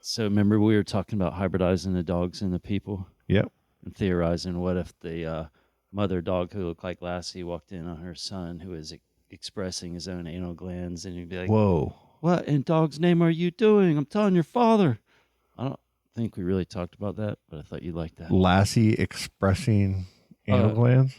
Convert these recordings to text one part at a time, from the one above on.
So remember we were talking about hybridizing the dogs and the people? Yep. And theorizing what if the mother dog who looked like Lassie walked in on her son who was expressing his own anal glands, and you'd be like, whoa. What in dog's name are you doing? I'm telling your father. I don't think we really talked about that, but I thought you'd like that. Lassie expressing anal glands?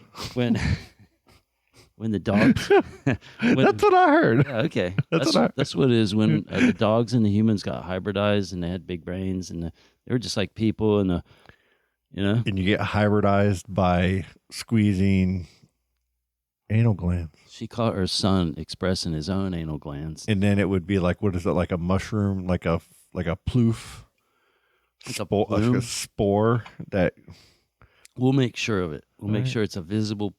When the dogs... That's what I heard. Yeah, okay. That's what it is when the dogs and the humans got hybridized and they had big brains and they were just like people and And you get hybridized by squeezing anal glands. She caught her son expressing his own anal glands. And then it would be like, what is it, like a mushroom, like a ploof? Like a spore that... We'll make sure of it. We'll make right. sure it's a visible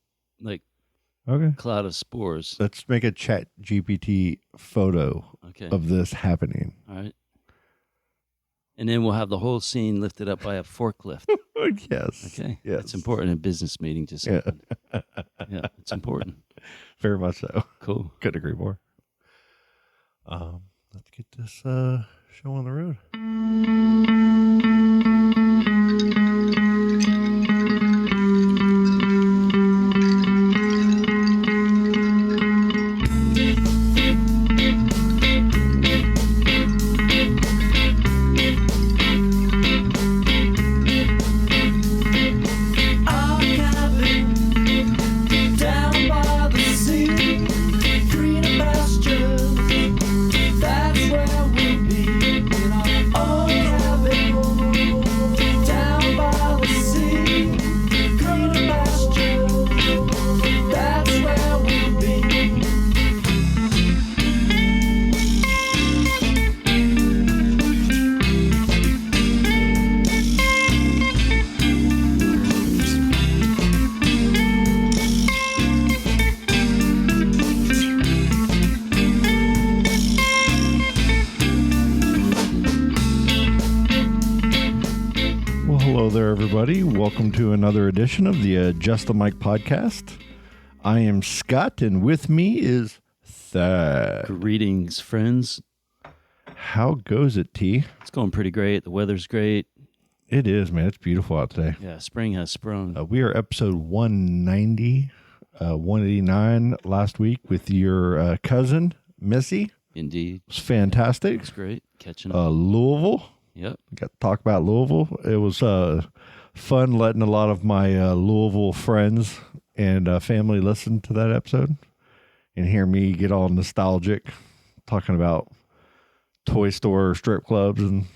cloud of spores. Let's make a Chat GPT photo of this happening. All right. And then we'll have the whole scene lifted up by a forklift. Yes. Okay. Yes. It's important in a business meeting. Yeah, it's important. Very much so. Cool. Couldn't agree more. Let's get this show on the road. Welcome to another edition of the Just the Mic podcast. I am Scott, and with me is Thad. Greetings, friends. How goes it, T? It's going pretty great. The weather's great. It is, man. It's beautiful out today. Yeah, spring has sprung. We are episode 190, 189 last week with your cousin, Missy. Indeed. It was fantastic. It's great. Catching up. Louisville. Yep. Got to talk about Louisville. It was fun letting a lot of my Louisville friends and family listen to that episode and hear me get all nostalgic talking about toy store strip clubs and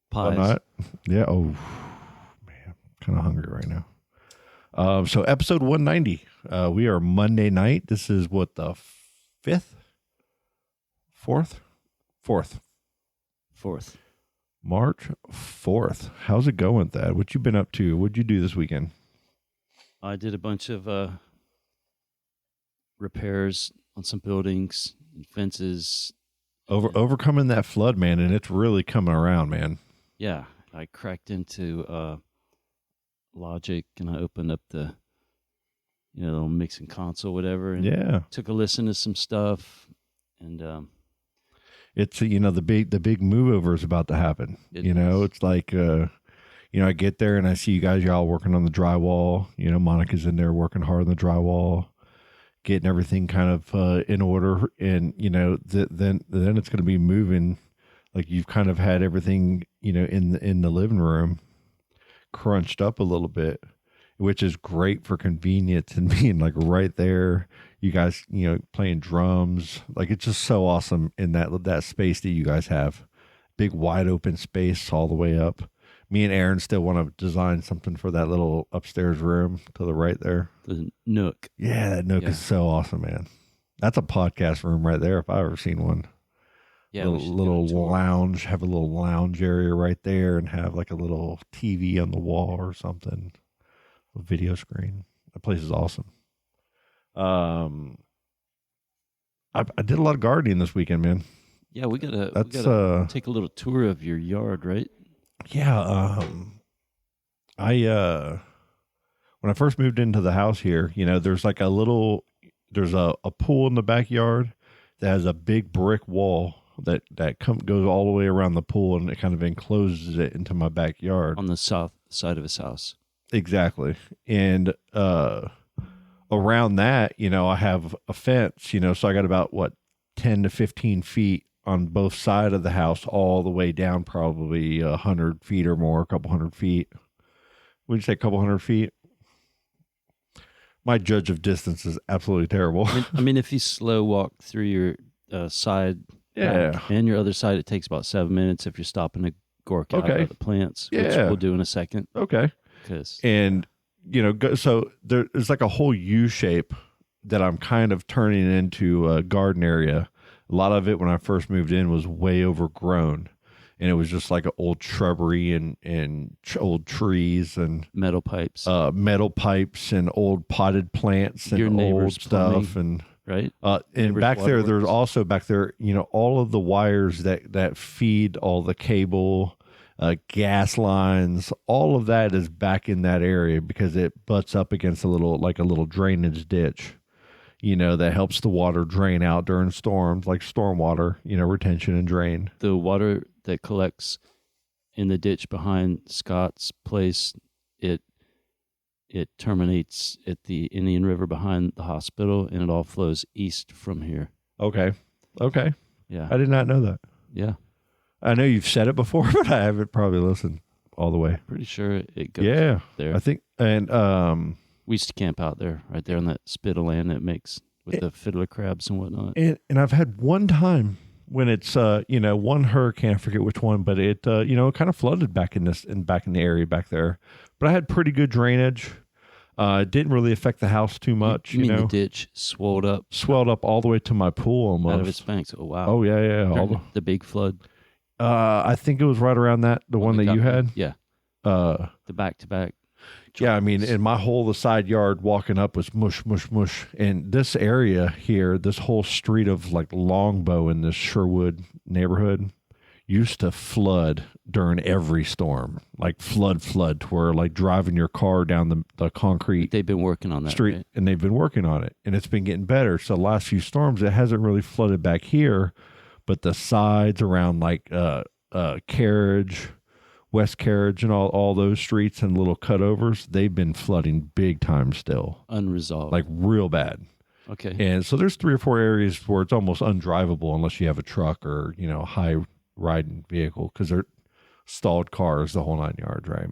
pies. Whatnot. Yeah. Oh, man. Kind of hungry right now. So episode 190. We are Monday night. This is what, the 5th? 4th? 4th. March 4th. How's it going, Thad? What you been up to? What'd you do this weekend? I did a bunch of repairs on some buildings and fences. Overcoming that flood, man, and it's really coming around, man. Yeah. I cracked into Logic and I opened up the little mixing console, whatever, and took a listen to some stuff, and it's the big move over is about to happen. It's like I get there and I see you guys, y'all working on the drywall. Monica's in there working hard on the drywall, getting everything kind of in order, and then it's going to be moving. Like you've kind of had everything in the living room crunched up a little bit, which is great for convenience and being like right there. You guys, playing drums, like it's just so awesome in that space that you guys have. Big wide open space all the way up. Me and Aaron still want to design something for that little upstairs room to the right there. The nook. Yeah, that nook is so awesome, man. That's a podcast room right there if I've ever seen one. Yeah, little lounge, have a little lounge area right there and have like a little TV on the wall or something. A video screen. That place is awesome. I did a lot of gardening this weekend, man. Yeah, we gotta take a little tour of your yard, right? Yeah. When I first moved into the house here, there's like there's a pool in the backyard that has a big brick wall, that goes all the way around the pool, and it kind of encloses it into my backyard. On the south side of his house. Exactly. And around that, I have a fence, so I got about 10 to 15 feet on both sides of the house, all the way down probably 100 feet or more, a couple hundred feet. Would you say a couple hundred feet? My judge of distance is absolutely terrible. I mean, if you slow walk through your side and your other side, it takes about 7 minutes if you're stopping to gork out of the plants, which we'll do in a second. Okay. And, so there's like a whole U shape that I'm kind of turning into a garden area. A lot of it when I first moved in was way overgrown. And it was just like an old shrubbery and old trees and metal pipes and old potted plants and your old stuff plumbing, right. And back there, there's also back there, all of the wires that feed all the cable, gas lines, all of that is back in that area because it butts up against a little drainage ditch, that helps the water drain out during storms, like stormwater, retention and drain. The water that collects in the ditch behind Scott's place, it terminates at the Indian River behind the hospital, and it all flows east from here. Okay. Yeah. I did not know that. Yeah. I know you've said it before, but I haven't probably listened all the way. Pretty sure it goes there. I think, and we used to camp out there, right there on that spit of land it makes with the fiddler crabs and whatnot. And I've had one time when it's one hurricane, I forget which one, but it it kind of flooded back in the area back there. But I had pretty good drainage. It didn't really affect the house too much. You mean the ditch swelled up all the way to my pool almost out of its banks? Oh wow! Oh yeah. The big flood. I think it was right around that one that you had. Yeah. The back to back. Yeah, I mean, and my whole side yard walking up was mush. And this area here, this whole street of like Longbow in this Sherwood neighborhood used to flood during every storm, like flood to where like driving your car down the concrete. They've been working on that street, right? And they've been working on it, and it's been getting better. So the last few storms, it hasn't really flooded back here, but the sides around like Carriage, West Carriage, and all those streets and little cutovers, they've been flooding big time still. Unresolved. Like real bad. Okay. And so there's 3 or 4 areas where it's almost undrivable unless you have a truck or, a high riding vehicle because they're stalled cars, the whole 9 yards, right?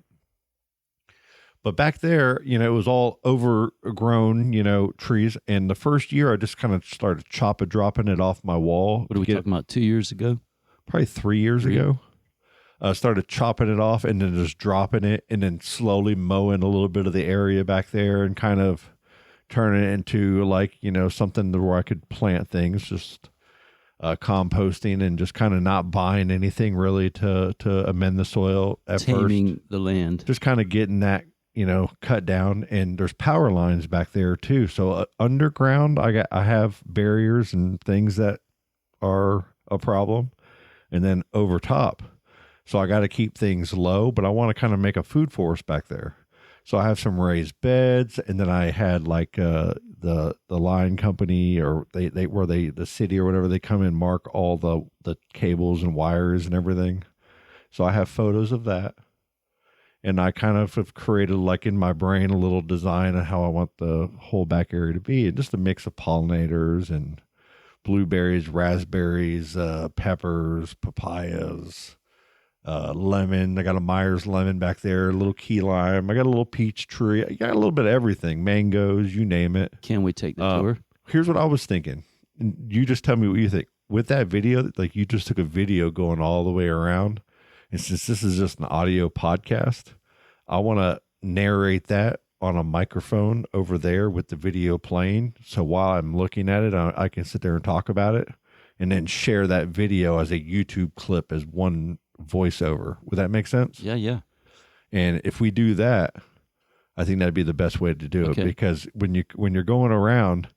But back there, it was all overgrown, trees. And the first year I just kind of started dropping it off my wall. What are we talking about, 2 years ago? Probably 3 years ago. Started chopping it off and then just dropping it and then slowly mowing a little bit of the area back there and kind of turning it into like, something where I could plant things, just composting and just kind of not buying anything really to amend the soil at Taming first. the land. Just kind of getting that, cut down. And there's power lines back there too. So underground, I have barriers and things that are a problem. And then over top. So I got to keep things low, but I want to kind of make a food forest back there. So I have some raised beds, and then I had like the line company or the city or whatever, they come and mark all the cables and wires and everything. So I have photos of that, and I kind of have created like in my brain a little design of how I want the whole back area to be, and just a mix of pollinators and blueberries, raspberries, peppers, papayas. Lemon. I got a Myers lemon back there, a little key lime. I got a little peach tree. I got a little bit of everything. Mangoes, you name it. Can we take the tour? Here's what I was thinking. You just tell me what you think. With that video, like you just took a video going all the way around. And since this is just an audio podcast, I want to narrate that on a microphone over there with the video playing. So while I'm looking at it, I can sit there and talk about it and then share that video as a YouTube clip as one voiceover. Would that make sense? Yeah. And if we do that, I think that'd be the best way to do it, because when you're going around,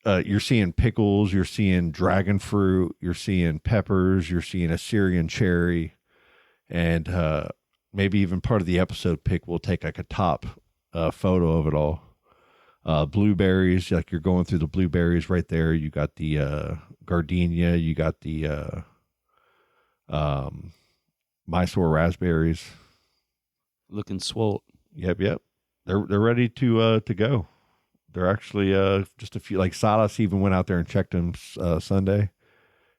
you're seeing pickles, you're seeing dragon fruit, you're seeing peppers, you're seeing Assyrian cherry, and maybe even part of the episode pic will take like a top photo of it all. Blueberries, like you're going through the blueberries right there. You got the gardenia. You got the Mysore raspberries. Looking swole. Yep. They're ready to go. They're actually just a few. Like Salas even went out there and checked them Sunday,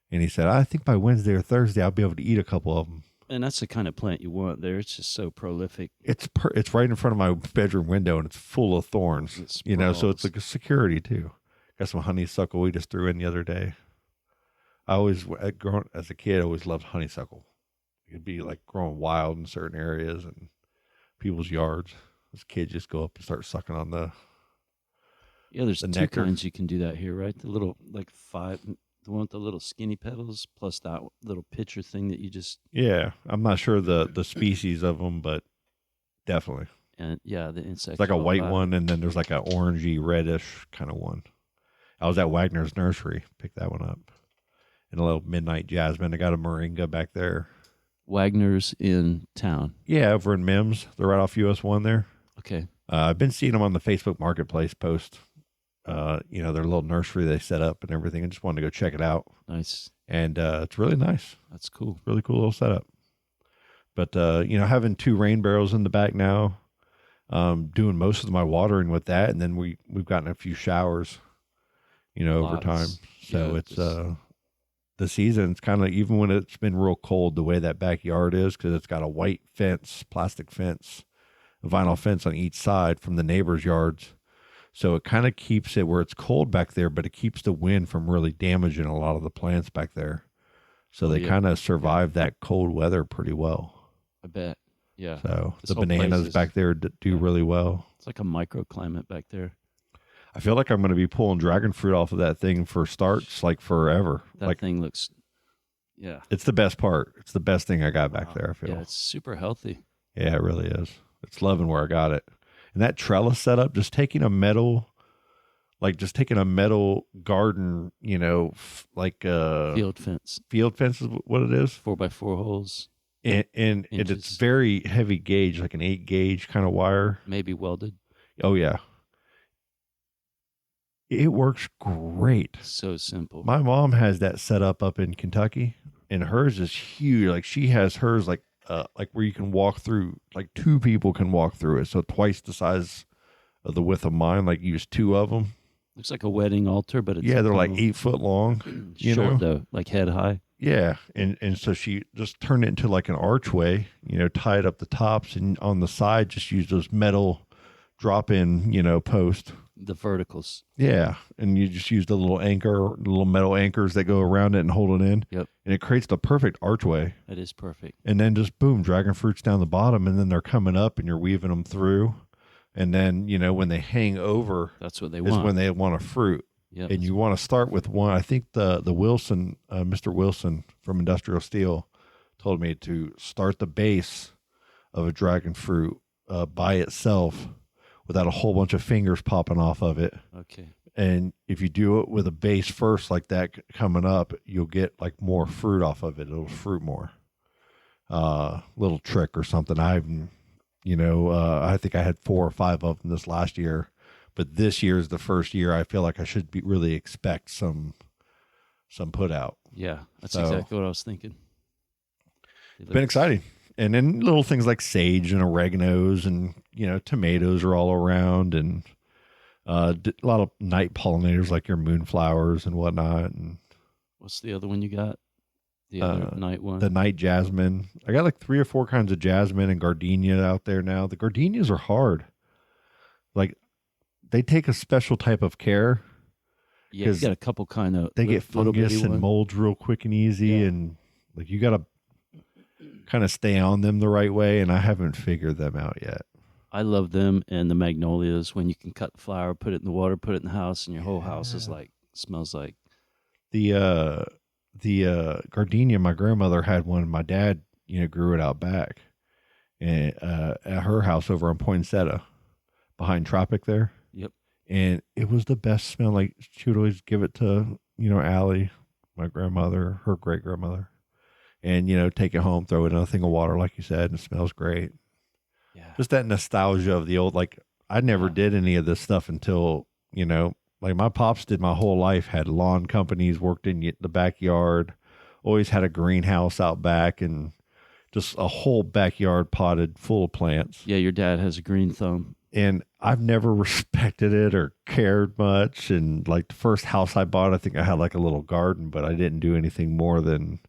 and he said, "I think by Wednesday or Thursday I'll be able to eat a couple of them." And that's the kind of plant you want there. It's just so prolific. It's right in front of my bedroom window, and it's full of thorns. So it's like a security too. Got some honeysuckle we just threw in the other day. I always, as a kid, I always loved honeysuckle. It'd be like growing wild in certain areas and people's yards. As kids just go up and start sucking on the there's the two nectar. kinds you can do that here, right? The little the one with the little skinny petals, plus that little pitcher thing that you just I'm not sure the species of them, but definitely. And the insects. It's like a white one, and then there's like an orangey reddish kind of one. I was at Wagner's nursery, picked that one up. And a little midnight jasmine. I got a moringa back there. Wagner's in town. Yeah, over in Mims. They're right off US 1 there. Okay. I've been seeing them on the Facebook Marketplace post. Their little nursery they set up and everything. I just wanted to go check it out. Nice. And it's really nice. That's cool. Really cool little setup. But, having 2 rain barrels in the back now, doing most of my watering with that. And then we've gotten a few showers, over time. So it's the season's kind of, even when it's been real cold, the way that backyard is, because it's got a white fence, plastic fence, a vinyl fence on each side from the neighbors' yards. So it kind of keeps it where it's cold back there, but it keeps the wind from really damaging a lot of the plants back there. So they kind of survive that cold weather pretty well. I bet. Yeah. So the bananas back there do really well. It's like a microclimate back there. I feel like I'm going to be pulling dragon fruit off of that thing for starts like forever. That thing looks, it's the best part. It's the best thing I got back there, I feel. Yeah, it's super healthy. Yeah, it really is. It's loving where I got it. And that trellis setup, just taking a metal garden, field fence. Field fence is what it is. 4x4 holes. And it's very heavy gauge, like an 8 gauge kind of wire. Maybe welded. Oh, yeah. It works great. So simple. My mom has that set up in Kentucky, and hers is huge. Like she has hers like where you can walk through, like 2 people can walk through it. So twice the size of the width of mine, like use 2 of them. Looks like a wedding altar, but it's they're like 8 foot long. Short though, like head high. Yeah, and so she just turned it into like an archway. Tied up the tops, and on the side just use those metal drop-in, post. The verticals. Yeah, and you just use the little metal anchors that go around it and hold it in. Yep. And it creates the perfect archway. That is perfect. And then just boom, dragon fruits down the bottom, and then they're coming up, and you're weaving them through. And then when they hang over, that's what they want. Is when they want a fruit. Yep. And you want to start with one. I think the Wilson, Mr. Wilson from Industrial Steel, told me to start the base of a dragon fruit by itself, without a whole bunch of fingers popping off of it. Okay. And if you do it with a base first like that coming up, you'll get like more fruit off of it. It'll fruit more. Little trick or something. I think I had 4 or 5 of them this last year, but this year is the first year I feel like I should really expect some put out. Yeah, that's exactly what I was thinking. It's been exciting. And then little things like sage and oreganos and, tomatoes are all around, and a lot of night pollinators like your moonflowers and whatnot. And what's the other one you got? The other night one? The night jasmine. I got like 3 or 4 kinds of jasmine and gardenia out there now. The gardenias are hard. Like they take a special type of care. Yeah, you got a couple kind of. They get fungus and molds real quick and easy, and like you got to kind of stay on them the right way, and I haven't figured them out yet. I love them and the magnolias when you can cut the flower, put it in the water, put it in the house, and your whole house is smells like. The gardenia, my grandmother had one. My dad, grew it out back, and at her house over on Poinsettia, behind Tropic there. Yep. And it was the best smell. Like she would always give it to Allie, my grandmother, her great grandmother. And, take it home, throw it in a thing of water, like you said, and it smells great. Yeah. Just that nostalgia of the old, like, I never did any of this stuff until, you know, like my pops did my whole life, had lawn companies, worked in the backyard, always had a greenhouse out back, and just a whole backyard potted full of plants. Yeah, your dad has a green thumb. And I've never respected it or cared much. And like the first house I bought, I think I had like a little garden, but I didn't do anything more than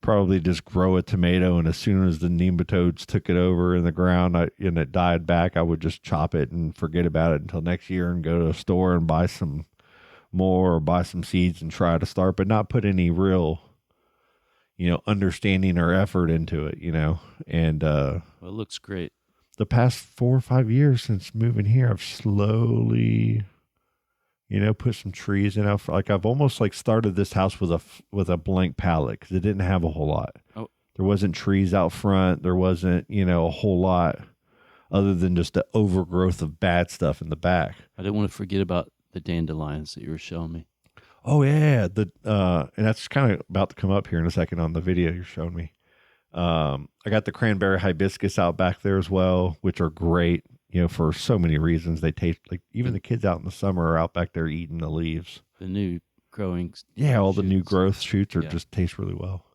probably just grow a tomato. And as soon as the nematodes took it over in the ground and it died back, I would just chop it and forget about it until next year and go to a store and buy some more or buy some seeds and try to start, but not put any real, you know, understanding or effort into it, you know. And well, it looks great. The past 4 or 5 years since moving here, I've slowly, you know, put some trees in. I've almost like started this house with a blank palette because it didn't have a whole lot. Oh. There wasn't trees out front. There wasn't, you know, a whole lot other than just the overgrowth of bad stuff in the back. I didn't want to forget about the dandelions that you were showing me. Oh yeah, and that's kind of about to come up here in a second on the video you're showing me. I got the cranberry hibiscus out back there as well, which are great, you know, for so many reasons. They taste like, even the kids out in the summer are out back there eating the leaves. The new growing. Yeah, all the new growth shoots just taste really well.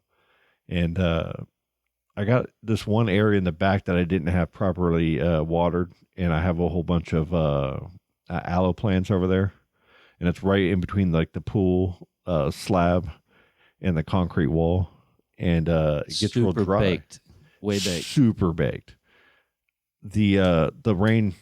And I got this one area in the back that I didn't have properly watered, and I have a whole bunch of aloe plants over there. And it's right in between like the pool slab and the concrete wall. And it gets real dry. Baked. Way baked. Super baked. The rain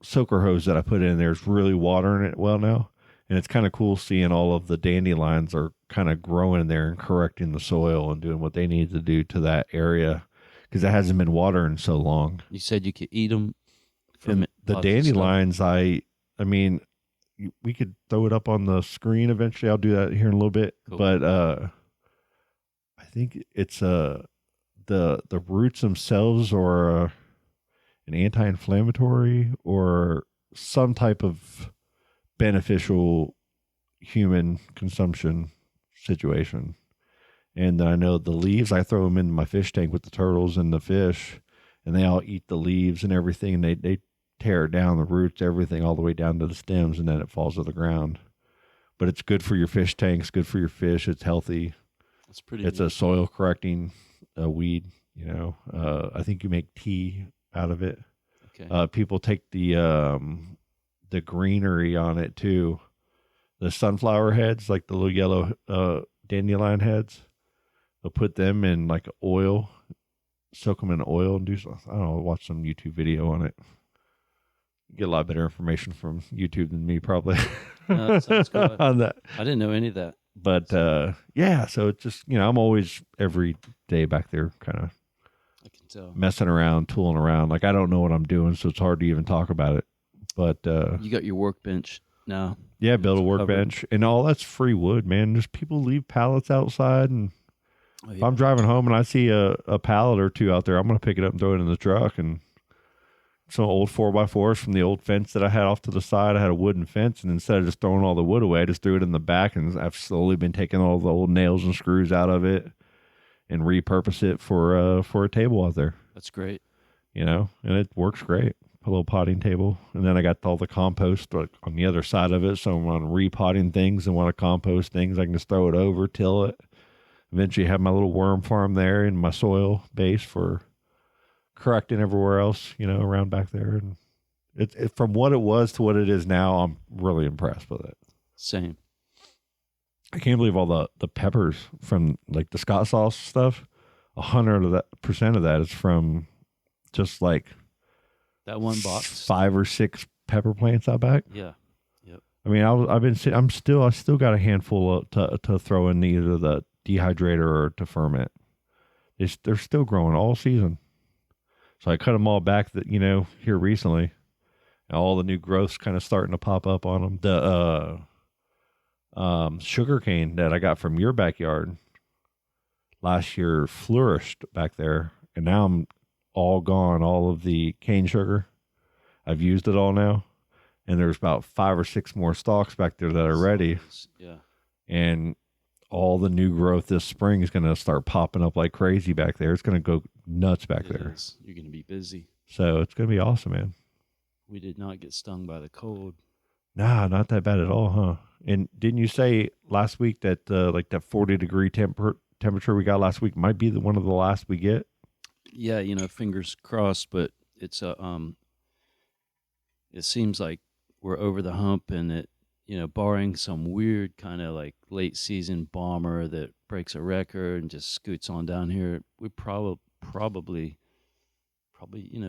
soaker hose that I put in there is really watering it well now. And it's kind of cool seeing all of the dandelions are kind of growing in there and correcting the soil and doing what they need to do to that area because it hasn't been watering so long. You said you could eat them. The dandelions, I mean, we could throw it up on the screen eventually. I'll do that here in a little bit. Cool. But I think it's the roots themselves or an anti-inflammatory or some type of beneficial human consumption situation. And I know the leaves, I throw them into my fish tank with the turtles and the fish, and they all eat the leaves and everything, and they tear it down, the roots, everything, all the way down to the stems, and then it falls to the ground. But it's good for your fish tanks, good for your fish. It's healthy. It's a soil correcting weed, you know. I think you make tea out of it. Okay. People take the greenery on it too. The sunflower heads, like the little yellow dandelion heads, they'll put them in like oil, soak them in oil and do something. I don't know, watch some YouTube video on it. Get a lot better information from YouTube than me, probably. No, that sounds good. On that. I didn't know any of that. But yeah, so it's just, you know, I'm always every day back there kind of messing around, tooling around. Like I don't know what I'm doing, so it's hard to even talk about it. But you got your workbench now. Yeah, build a workbench and all that's free wood, man. Just people leave pallets outside, and if I'm driving home and I see a pallet or two out there, I'm gonna pick it up and throw it in the truck. And some old 4x4s from the old fence that I had off to the side. I had a wooden fence, and instead of just throwing all the wood away, I just threw it in the back, and I've slowly been taking all the old nails and screws out of it and repurpose it for a table out there. That's great. You know, and it works great. A little potting table. And then I got all the compost on the other side of it. So when I'm repotting things and want to compost things, I can just throw it over, till it. Eventually have my little worm farm there in my soil base for correcting everywhere else, you know, around back there. And it from what it was to what it is now, I'm really impressed with it. Same. I can't believe all the peppers from like the Scott sauce stuff. 100% of that is from just like that one box, 5 or 6 pepper plants out back. Yeah. Yep. I mean, I still got a handful to throw in either the dehydrator or to ferment. They're still growing all season. So I cut them all back here recently. And all the new growth's kind of starting to pop up on them. The sugar cane that I got from your backyard last year flourished back there. And now I'm all gone, all of the cane sugar. I've used it all now. And there's about 5 or 6 more stalks back there that are ready. Yeah. And all the new growth this spring is going to start popping up like crazy back there. It's going to go nuts back there. You're going to be busy. So it's going to be awesome, man. We did not get stung by the cold. Nah, not that bad at all, huh? And didn't you say last week that like that 40-degree temperature we got last week might be one of the last we get? Yeah, fingers crossed, but it's it seems like we're over the hump, and it, barring some weird kind of like late season bomber that breaks a record and just scoots on down here, we probably,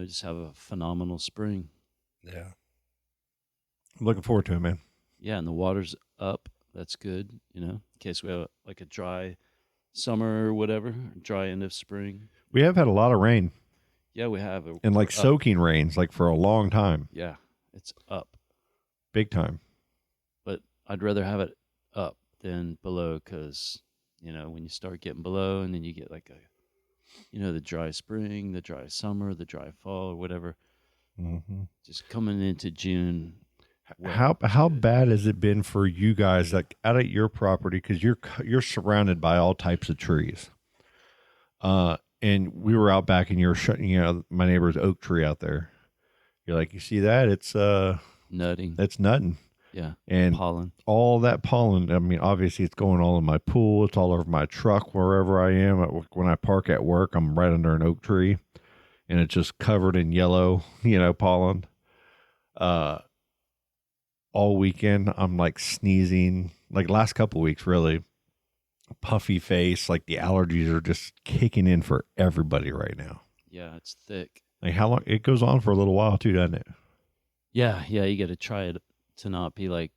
just have a phenomenal spring. Yeah. I'm looking forward to it, man. Yeah, and the water's up. That's good, in case we have like a dry summer or whatever, dry end of spring. We have had a lot of rain. Yeah, we have. And like soaking rains, like for a long time. Yeah, it's up. Big time. But I'd rather have it up than below, because, when you start getting below and then you get like the dry spring, the dry summer, the dry fall or whatever, just coming into June. How bad has it been for you guys, like out at your property? Because you're surrounded by all types of trees. And we were out back, and you were shutting, my neighbor's oak tree out there. You're like, you see that? It's nutting. It's nutting. Yeah, and pollen. All that pollen. I mean, obviously, it's going all in my pool. It's all over my truck wherever I am. When I park at work, I'm right under an oak tree, and it's just covered in yellow, pollen. All weekend, I'm like sneezing, like last couple of weeks, really puffy face. Like the allergies are just kicking in for everybody right now. Yeah, it's thick. Like how long? It goes on for a little while too, doesn't it? Yeah. You got to try it to not be like,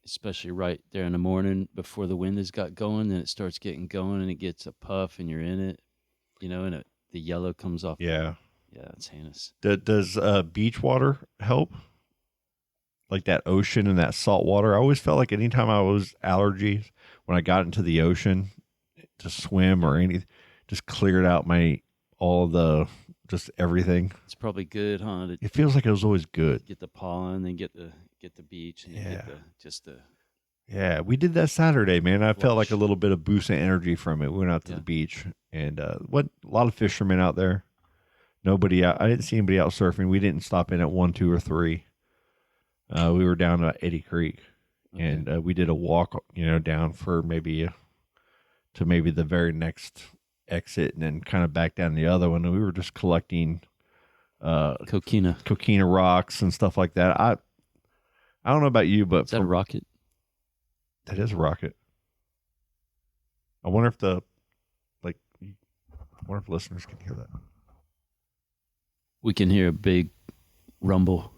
especially right there in the morning before the wind has got going, then it starts getting going and it gets a puff and you're in it, and the yellow comes off. Yeah. Yeah, it's heinous. Does beach water help? Like that ocean and that salt water. I always felt like anytime I was allergies, when I got into the ocean to swim or anything, just cleared out just everything. It's probably good, huh? It feels like it was always good. Get the pollen, then get the beach, and yeah. get the. Yeah, we did that Saturday, man. I felt like a little bit of boost of energy from it. We went out to the beach, and a lot of fishermen out there. Nobody out. I didn't see anybody out surfing. We didn't stop in at 1, 2, or 3. We were down at Eddy Creek, and we did a walk, down for maybe the very next exit, and then kind of back down the other one. And we were just collecting coquina rocks and stuff like that. I don't know about you, but is that a rocket? That is a rocket. I wonder if listeners can hear that. We can hear a big rumble.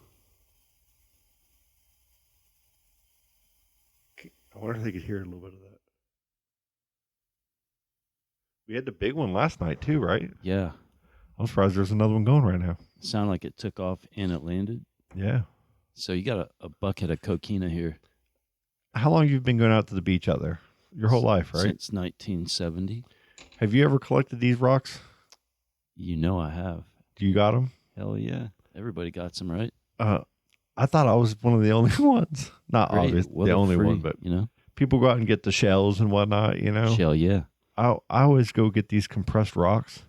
I wonder if they could hear a little bit of that. We had the big one last night too, right? Yeah. I'm surprised there's another one going right now. It sounded like it took off and it landed. Yeah. So you got a bucket of coquina here. How long have you been going out to the beach out there? Your whole life, right? Since 1970. Have you ever collected these rocks? I have. Do you got them? Hell yeah. Everybody got some, right? I thought I was one of the only ones. Not obviously the only one, but people go out and get the shells and whatnot, Shell, yeah. I always go get these compressed rocks.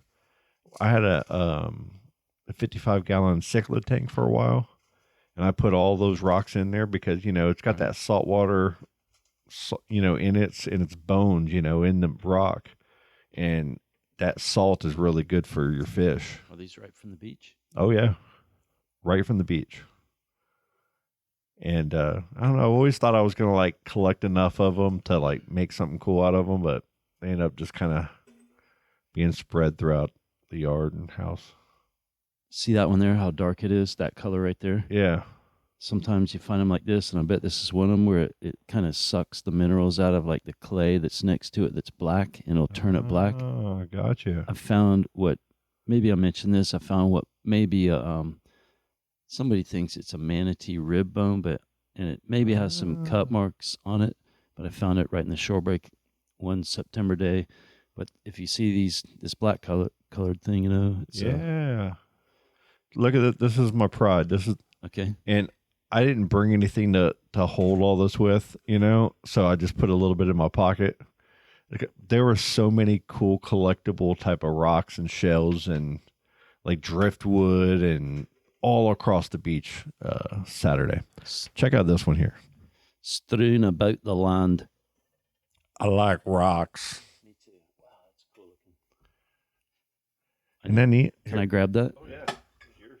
I had a 55-gallon cichlid tank for a while, and I put all those rocks in there because it's got that salt water, in its bones, in the rock, and that salt is really good for your fish. Are these right from the beach? Oh yeah, right from the beach. And I don't know. I always thought I was gonna like collect enough of them to like make something cool out of them, but they end up just kind of being spread throughout the yard and house. See that one there? How dark it is? That color right there. Yeah. Sometimes you find them like this, and I bet this is one of them where it kind of sucks the minerals out of like the clay that's next to it that's black, and it'll turn it black. Oh, gotcha. I found maybe I mentioned this. I found what maybe somebody thinks it's a manatee rib bone, and it maybe has some cut marks on it, but I found it right in the shore break one September day. But if you see this black colored thing, it's look at it. This is my pride. This is okay. And I didn't bring anything to hold all this with, so I just put a little bit in my pocket. There were so many cool collectible type of rocks and shells and like driftwood and all across the beach Saturday. Check out this one here. Strewn about the land. I like rocks. Me too. Wow, that's cool looking. Isn't that neat? Can I grab that? Oh, yeah. It's yours.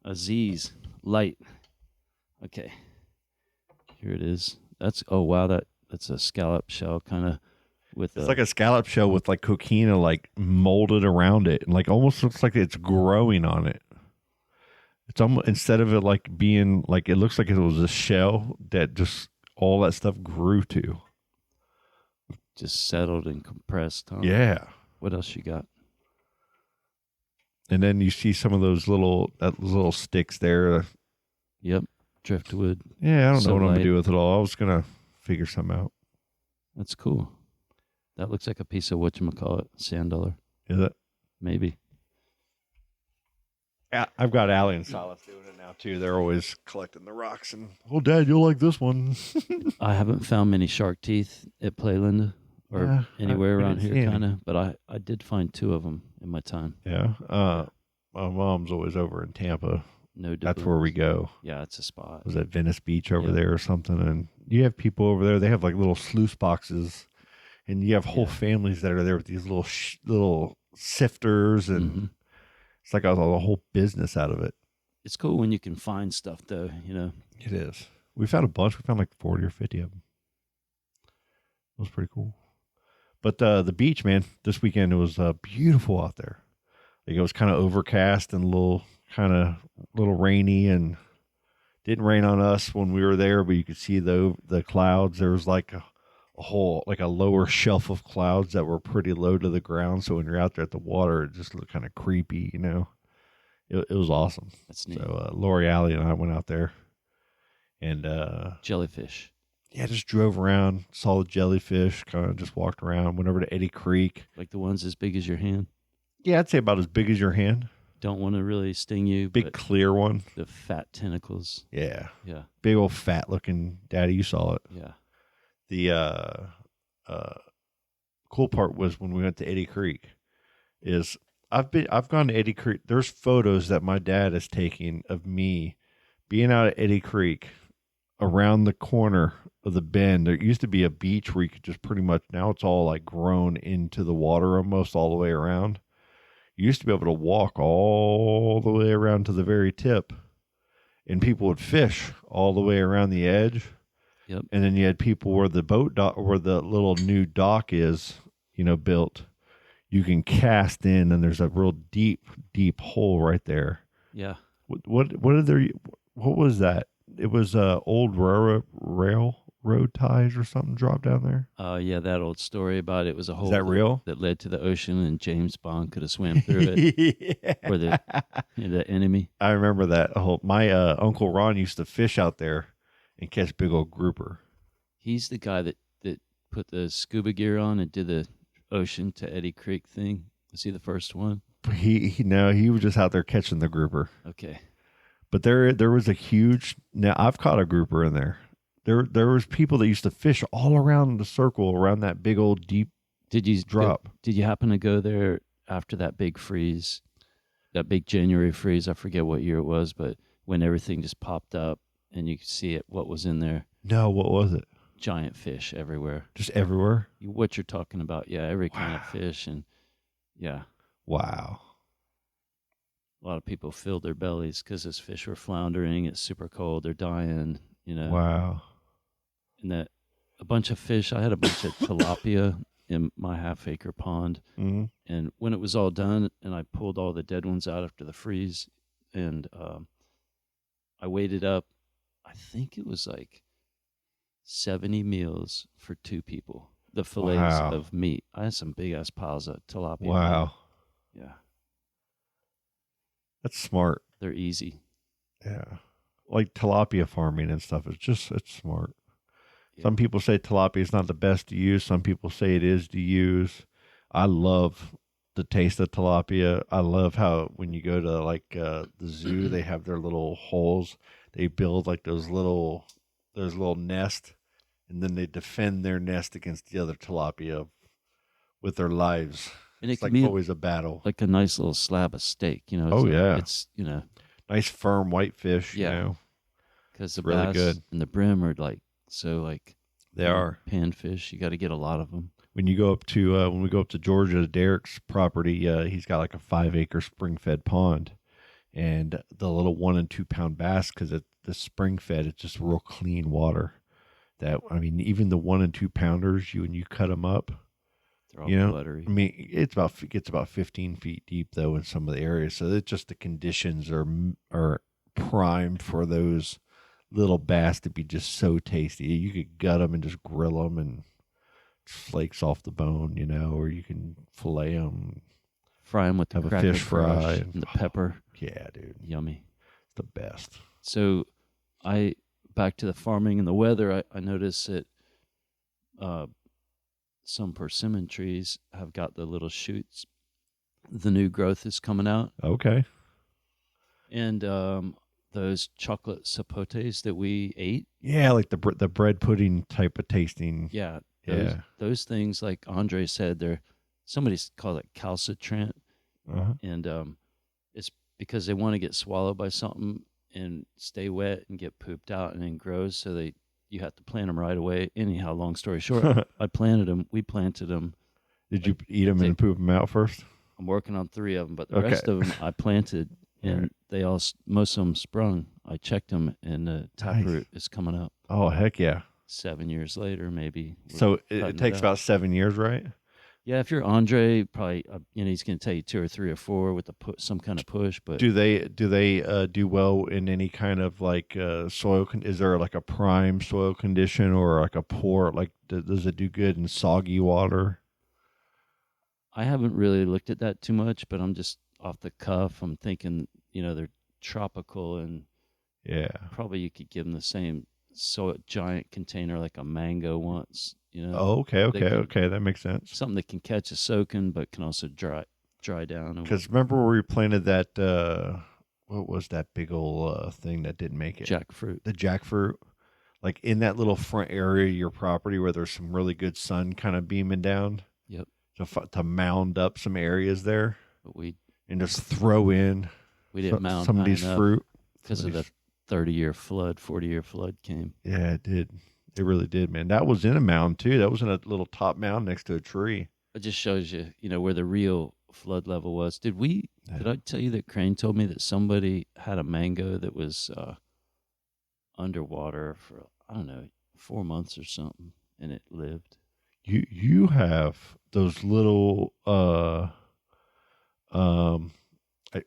Aziz. Light. Okay. Here it is. Oh, wow, that's a scallop shell kind of with It's like a scallop shell with like coquina like molded around it and like almost looks like it's growing on it. It's almost, instead of it like being like, it looks like it was a shell that just all that stuff grew to. Just settled and compressed, huh? Yeah. What else you got? And then you see some of those little sticks there. Yep. Driftwood. Yeah, I don't So know what I'm going light. to do with it all. I was going to figure something out. That's cool. That looks like a piece of whatchamacallit, sand dollar. Is it? Maybe. I've got Allie and Silas doing it now too. They're always collecting the rocks and, oh, Dad, you'll like this one. I haven't found many shark teeth at Playland or anywhere around here, kind of. But I did find 2 of them in my time. Yeah. My mom's always over in Tampa. No, That's where we go. Yeah, it's a spot. Was at Venice Beach over there or something? And you have people over there. They have like little sluice boxes, and you have whole families that are there with these little sifters, and it's like a whole business out of it. It's cool when you can find stuff, though. You know, it is. We found a bunch. We found like 40 or 50 of them. It was pretty cool. But the beach, man, this weekend it was beautiful out there. Like it was kind of overcast and a little rainy, and didn't rain on us when we were there, but you could see the clouds. There was like a whole, like a lower shelf of clouds that were pretty low to the ground. So when you're out there at the water, it just looked kind of creepy, you know. It was awesome. That's neat. So Lori, Allie, and I went out there, and jellyfish. Yeah, just drove around, saw the jellyfish, kind of just walked around, went over to Eddy Creek. Like the ones as big as your hand? Yeah, I'd say about as big as your hand. Don't want to really sting you. Big clear one. The fat tentacles. Yeah. Yeah. Big old fat looking. Daddy, you saw it. Yeah. The cool part was when we went to Eddy Creek is I've gone to Eddy Creek. There's photos that my dad is taking of me being out at Eddy Creek around the corner of the bend. There used to be a beach where you could just pretty much, now it's all like grown into the water almost all the way around. You used to be able to walk all the way around to the very tip, and people would fish all the way around the edge. Yep. And then you had people where the boat dock, where the little new dock is, you know, built. You can cast in, and there's a real deep hole right there. Yeah. What was that? It was old railroad ties or something dropped down there. Yeah, that old story about it was a hole. Is that real? That led to the ocean, and James Bond could have swam through it. Yeah. Or the enemy. I remember that whole. My Uncle Ron used to fish out there and catch big old grouper. He's the guy that put the scuba gear on and did the ocean to Eddy Creek thing. Was he the first one? He was just out there catching the grouper. Okay. But there was a huge. Now I've caught a grouper in there. There was people that used to fish all around the circle around that big old deep. Did you drop? Did you happen to go there after that big freeze, that big January freeze? I forget what year it was, but when everything just popped up and you could see what was in there. No, what was it? Giant fish everywhere. Just everywhere? What you're talking about. Yeah, every kind of fish. And yeah. Wow. A lot of people filled their bellies because those fish were floundering. It's super cold. They're dying, you know. Wow. And a bunch of fish. I had a bunch of tilapia in my half-acre pond. Mm-hmm. And when it was all done and I pulled all the dead ones out after the freeze, and I weighed it up, I think it was like 70 meals for 2 people. The fillets of meat. I had some big-ass piles of tilapia. Wow. Yeah. That's smart. They're easy. Yeah. Like tilapia farming and stuff. It's smart. Yeah. Some people say tilapia is not the best to use. Some people say it is to use. I love the taste of tilapia. I love how when you go to like the zoo, they have their little holes. They build like those little nests, and then they defend their nest against the other tilapia with their lives. And it's like always a battle. Like a nice little slab of steak, you know. It's It's nice firm whitefish. Yeah. You know, because the really bass good. and the brim are like so like they are panfish. You got to get a lot of them. When you go up to when we go up to Georgia, Derek's property, he's got like a 5-acre spring-fed pond, and the little 1 and 2 pound bass, because the spring-fed, it's just real clean water. That I mean, even the 1 and 2 pounders, when you cut them up, they're all buttery. I mean, it gets about 15 feet deep though in some of the areas, so it's just the conditions are prime for those little bass to be just so tasty. You could gut them and just grill them and flakes off the bone, you know, or you can fillet them, fry them with the cracker fish fry and the pepper. Yeah, dude, yummy. It's the best. So, back to the farming and the weather. I noticed that some persimmon trees have got the little shoots. The new growth is coming out. Okay. And those chocolate sapotes that we ate. Yeah, like the bread pudding type of tasting. Yeah. Yeah. Those things, like Andre said, somebody's called it calcitrant. Uh-huh. And it's because they want to get swallowed by something and stay wet and get pooped out and then grows. So you have to plant them right away. Anyhow, long story short, I planted them. We planted them. Did you eat them and poop them out first? I'm working on 3 of them, but the rest of them I planted, and most of them sprung. I checked them, and the taproot is coming up. Oh, heck yeah. 7 years later, maybe. So it takes about 7 years, right? Yeah, if you're Andre, probably he's going to tell you 2 or 3 or 4 with some kind of push. But do they do well in any kind of like soil? Is there like a prime soil condition or like a poor? Like does it do good in soggy water? I haven't really looked at that too much, but I'm just off the cuff. I'm thinking they're tropical, and probably you could give them the same giant container like a mango once. Oh, okay, that makes sense. Something that can catch a soaking, but can also dry down. Because remember where we planted that? What was that big old thing that didn't make it? Jackfruit. The jackfruit, like in that little front area of your property where there's some really good sun kind of beaming down. Yep. To mound up some areas there, and just throw in. We didn't mound some of these fruit because of the 30-year flood, 40-year flood came. Yeah, it did. It really did, man. That was in a mound too. That was in a little top mound next to a tree. It just shows you, where the real flood level was. Did I tell you that Crane told me that somebody had a mango that was underwater for 4 months or something, and it lived? You have those little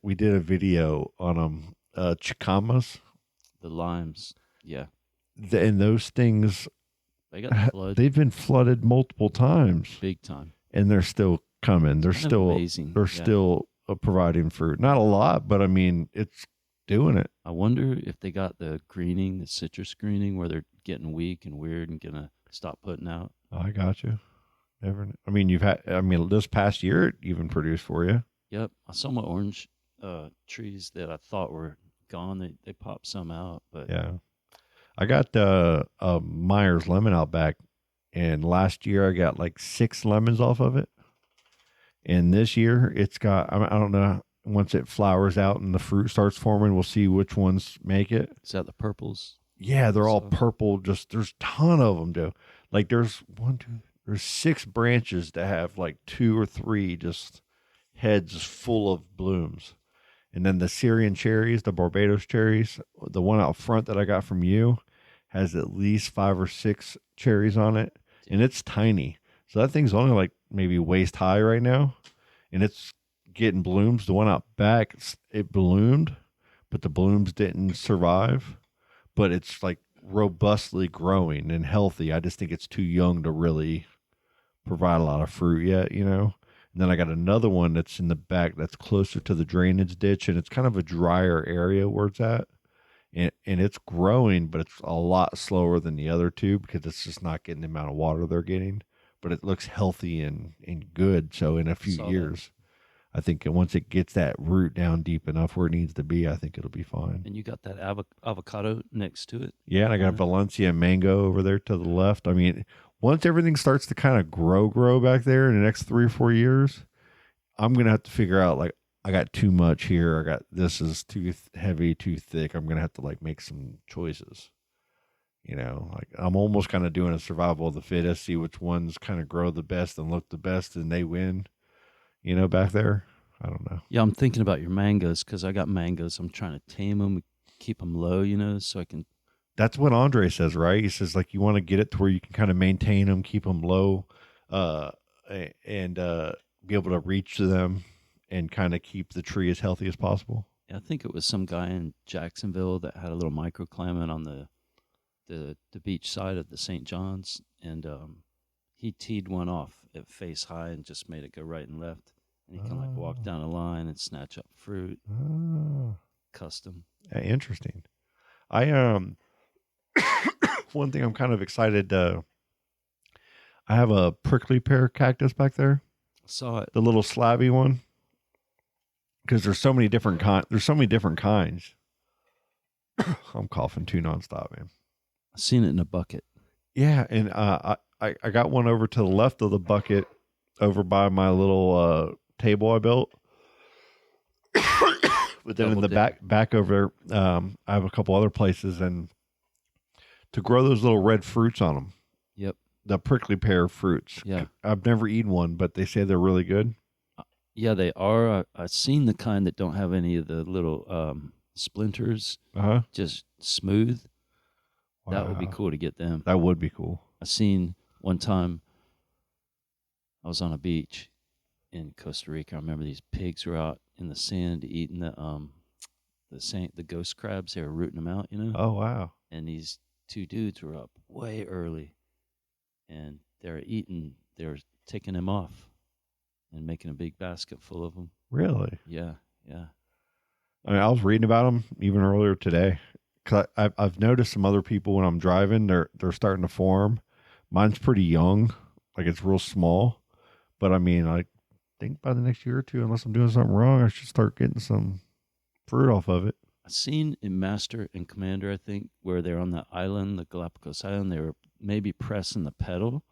we did a video on them chicamas, the limes. Yeah. And those things, they got flooded. They've been flooded multiple times, big time, and they're still coming. They're still amazing. They're still providing fruit. Not a lot, but I mean, it's doing it. I wonder if they got the greening, the citrus greening, where they're getting weak and weird and gonna stop putting out. Oh, I got you. Never. I mean, this past year it even produced for you. Yep, I saw my orange trees that I thought were gone. They popped some out, but yeah. I got Myers lemon out back, and last year I got like 6 lemons off of it. And this year it's got, I don't know, once it flowers out and the fruit starts forming, we'll see which ones make it. Is that the purples? Yeah, they're all purple. Just there's a ton of them, Joe. Like there's 6 branches that have like 2 or 3 just heads full of blooms. And then the Syrian cherries, the Barbados cherries, the one out front that I got from you has at least 5 or 6 cherries on it. And it's tiny. So that thing's only like maybe waist high right now. And it's getting blooms. The one out back, it bloomed, but the blooms didn't survive. But it's like robustly growing and healthy. I just think it's too young to really provide a lot of fruit yet, And then I got another one that's in the back that's closer to the drainage ditch, and it's kind of a drier area where it's at. And it's growing, but it's a lot slower than the other 2 because it's just not getting the amount of water they're getting. But it looks healthy and good. So in a few years, I think once it gets that root down deep enough where it needs to be, I think it'll be fine. And you got that avocado next to it? Yeah, and I got Valencia mango over there to the left. I mean, once everything starts to kind of grow back there in the next 3 or 4 years, I'm going to have to figure out, like, I got too much here. This is too heavy, too thick. I'm going to have to, like, make some choices. You know, like, I'm almost kind of doing a survival of the fittest, see which ones kind of grow the best and look the best and they win, you know, back there. I don't know. Yeah, I'm thinking about your mangoes because I got mangoes. I'm trying to tame them, keep them low, you know, so I can. That's what Andre says, right? He says, like, you want to get it to where you can kind of maintain them, keep them low, and be able to reach to them and kind of keep the tree as healthy as possible. Yeah, I think it was some guy in Jacksonville that had a little microclimate on the beach side of the St. John's, and he teed one off at face high and just made it go right and left. And he can like walk down a line and snatch up fruit. Custom. Interesting. I one thing I'm kind of excited. I have a prickly pear cactus back there. I saw it. The little slabby one. Because there's so many different kinds. I'm coughing too nonstop, man. I've seen it in a bucket. Yeah, and I got one over to the left of the bucket, over by my little table I built. But then in the back over there, I have a couple other places, and to grow those little red fruits on them. Yep. The prickly pear fruits. Yeah. I've never eaten one, but they say they're really good. Yeah, they are. I've seen the kind that don't have any of the little splinters. Just smooth. Wow. That would be cool to get them. That would be cool. I seen one time I was on a beach in Costa Rica. I remember these pigs were out in the sand eating the ghost crabs. They were rooting them out, you know? Oh, wow. And these two dudes were up way early, and they were taking them off and making a big basket full of them. Really? Yeah, yeah. I mean, I was reading about them even earlier today. Cause I've noticed some other people when I'm driving, they're starting to form. Mine's pretty young, like it's real small. But I mean, I think by the next year or two, unless I'm doing something wrong, I should start getting some fruit off of it. I've seen in Master and Commander, I think, where they're on the island, the Galapagos Island, they were maybe pressing the pedal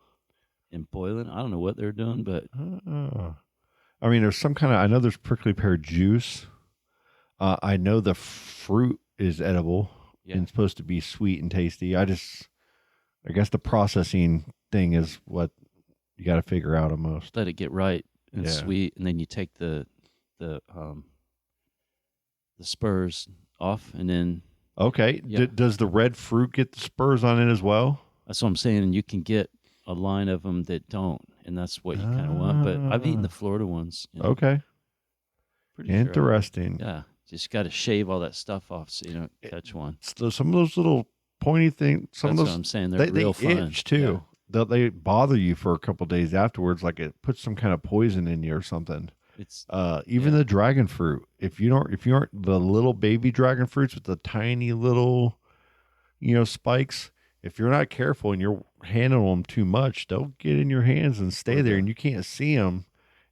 and boiling. I don't know what they're doing, but I mean, there's some kind of, I know there's prickly pear juice. I know the fruit is edible and supposed to be sweet and tasty. I guess the processing thing is what you got to figure out almost. Let it get right and sweet, and then you take the spurs off, and then okay. Does the red fruit get the spurs on it as well? That's what I'm saying. And you can get a line of them that don't, and that's what you kind of want. But I've eaten the Florida ones. You know? Okay. Pretty interesting. Sure. Yeah. Just got to shave all that stuff off so you don't catch one. So some of those little pointy things, that's what I'm saying. They're real fun. They itch too. Yeah. They bother you for a couple of days afterwards, like it puts some kind of poison in you or something. It's even the dragon fruit. If you aren't the little baby dragon fruits with the tiny little, spikes. If you're not careful and you're handling them too much, they'll get in your hands and stay there, and you can't see them.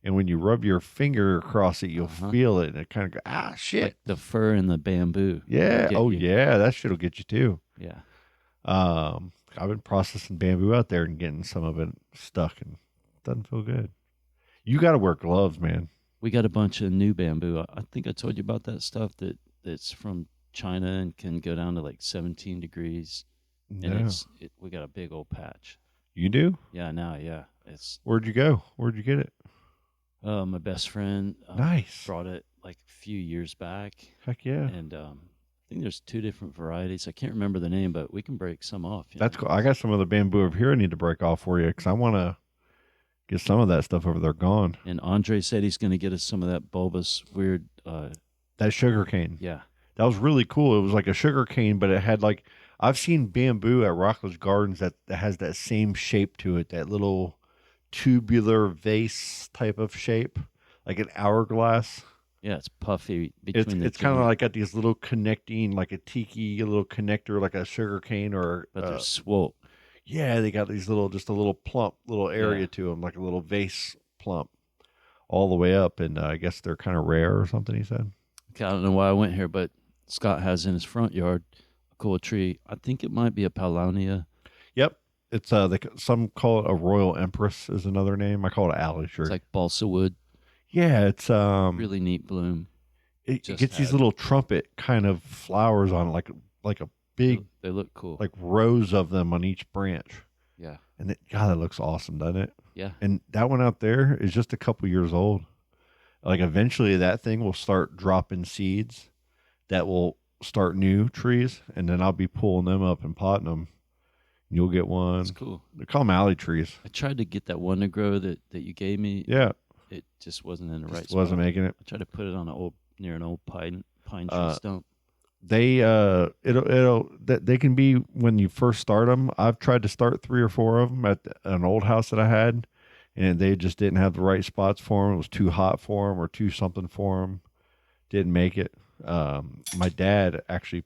And when you rub your finger across it, you'll feel it, and it kind of goes, shit. Like the fir and the bamboo. Yeah. Oh, yeah. That shit'll get you too. Yeah. I've been processing bamboo out there and getting some of it stuck, and it doesn't feel good. You got to wear gloves, man. We got a bunch of new bamboo. I think I told you about that stuff that's from China and can go down to like 17 degrees. And we got a big old patch. You do? Yeah, now, yeah. Where'd you go? Where'd you get it? My best friend brought it like a few years back. Heck yeah. And I think there's 2 different varieties. I can't remember the name, but we can break some off. That's cool. I got some of the bamboo over here I need to break off for you because I want to get some of that stuff over there gone. And Andre said he's going to get us some of that bulbous, weird... that sugar cane. Yeah. That was really cool. It was like a sugar cane, but it had like... I've seen bamboo at Rockledge Gardens that has that same shape to it, that little tubular vase type of shape, like an hourglass. Yeah, it's puffy. It's kind of like got these little connecting, like a tiki, a little connector, like a sugar cane, or but they're swope. Yeah, they got these just a little plump little area to them, like a little vase plump, all the way up, and I guess they're kind of rare or something. He said. Okay, I don't know why I went here, but Scott has in his front yard a cool tree. I think it might be a Paulownia. Yep. It's some call it a Royal Empress is another name. I call it alley tree. It's like balsa wood. Yeah, it's really neat bloom. It gets these little trumpet kind of flowers on it, like a big. They look cool. Like rows of them on each branch. Yeah. And God, that looks awesome, doesn't it? Yeah. And that one out there is just a couple years old. Like eventually that thing will start dropping seeds that will start new trees, and then I'll be pulling them up and potting them. You'll get one. That's cool. They call them alley trees. I tried to get that one to grow that you gave me. Yeah. It just wasn't in the right spot. Wasn't making it. I tried to put it on near an old pine tree stump. They they can be when you first start them. I've tried to start 3 or 4 of them at an old house that I had, and they just didn't have the right spots for them. It was too hot for them or too something for them. Didn't make it. My dad actually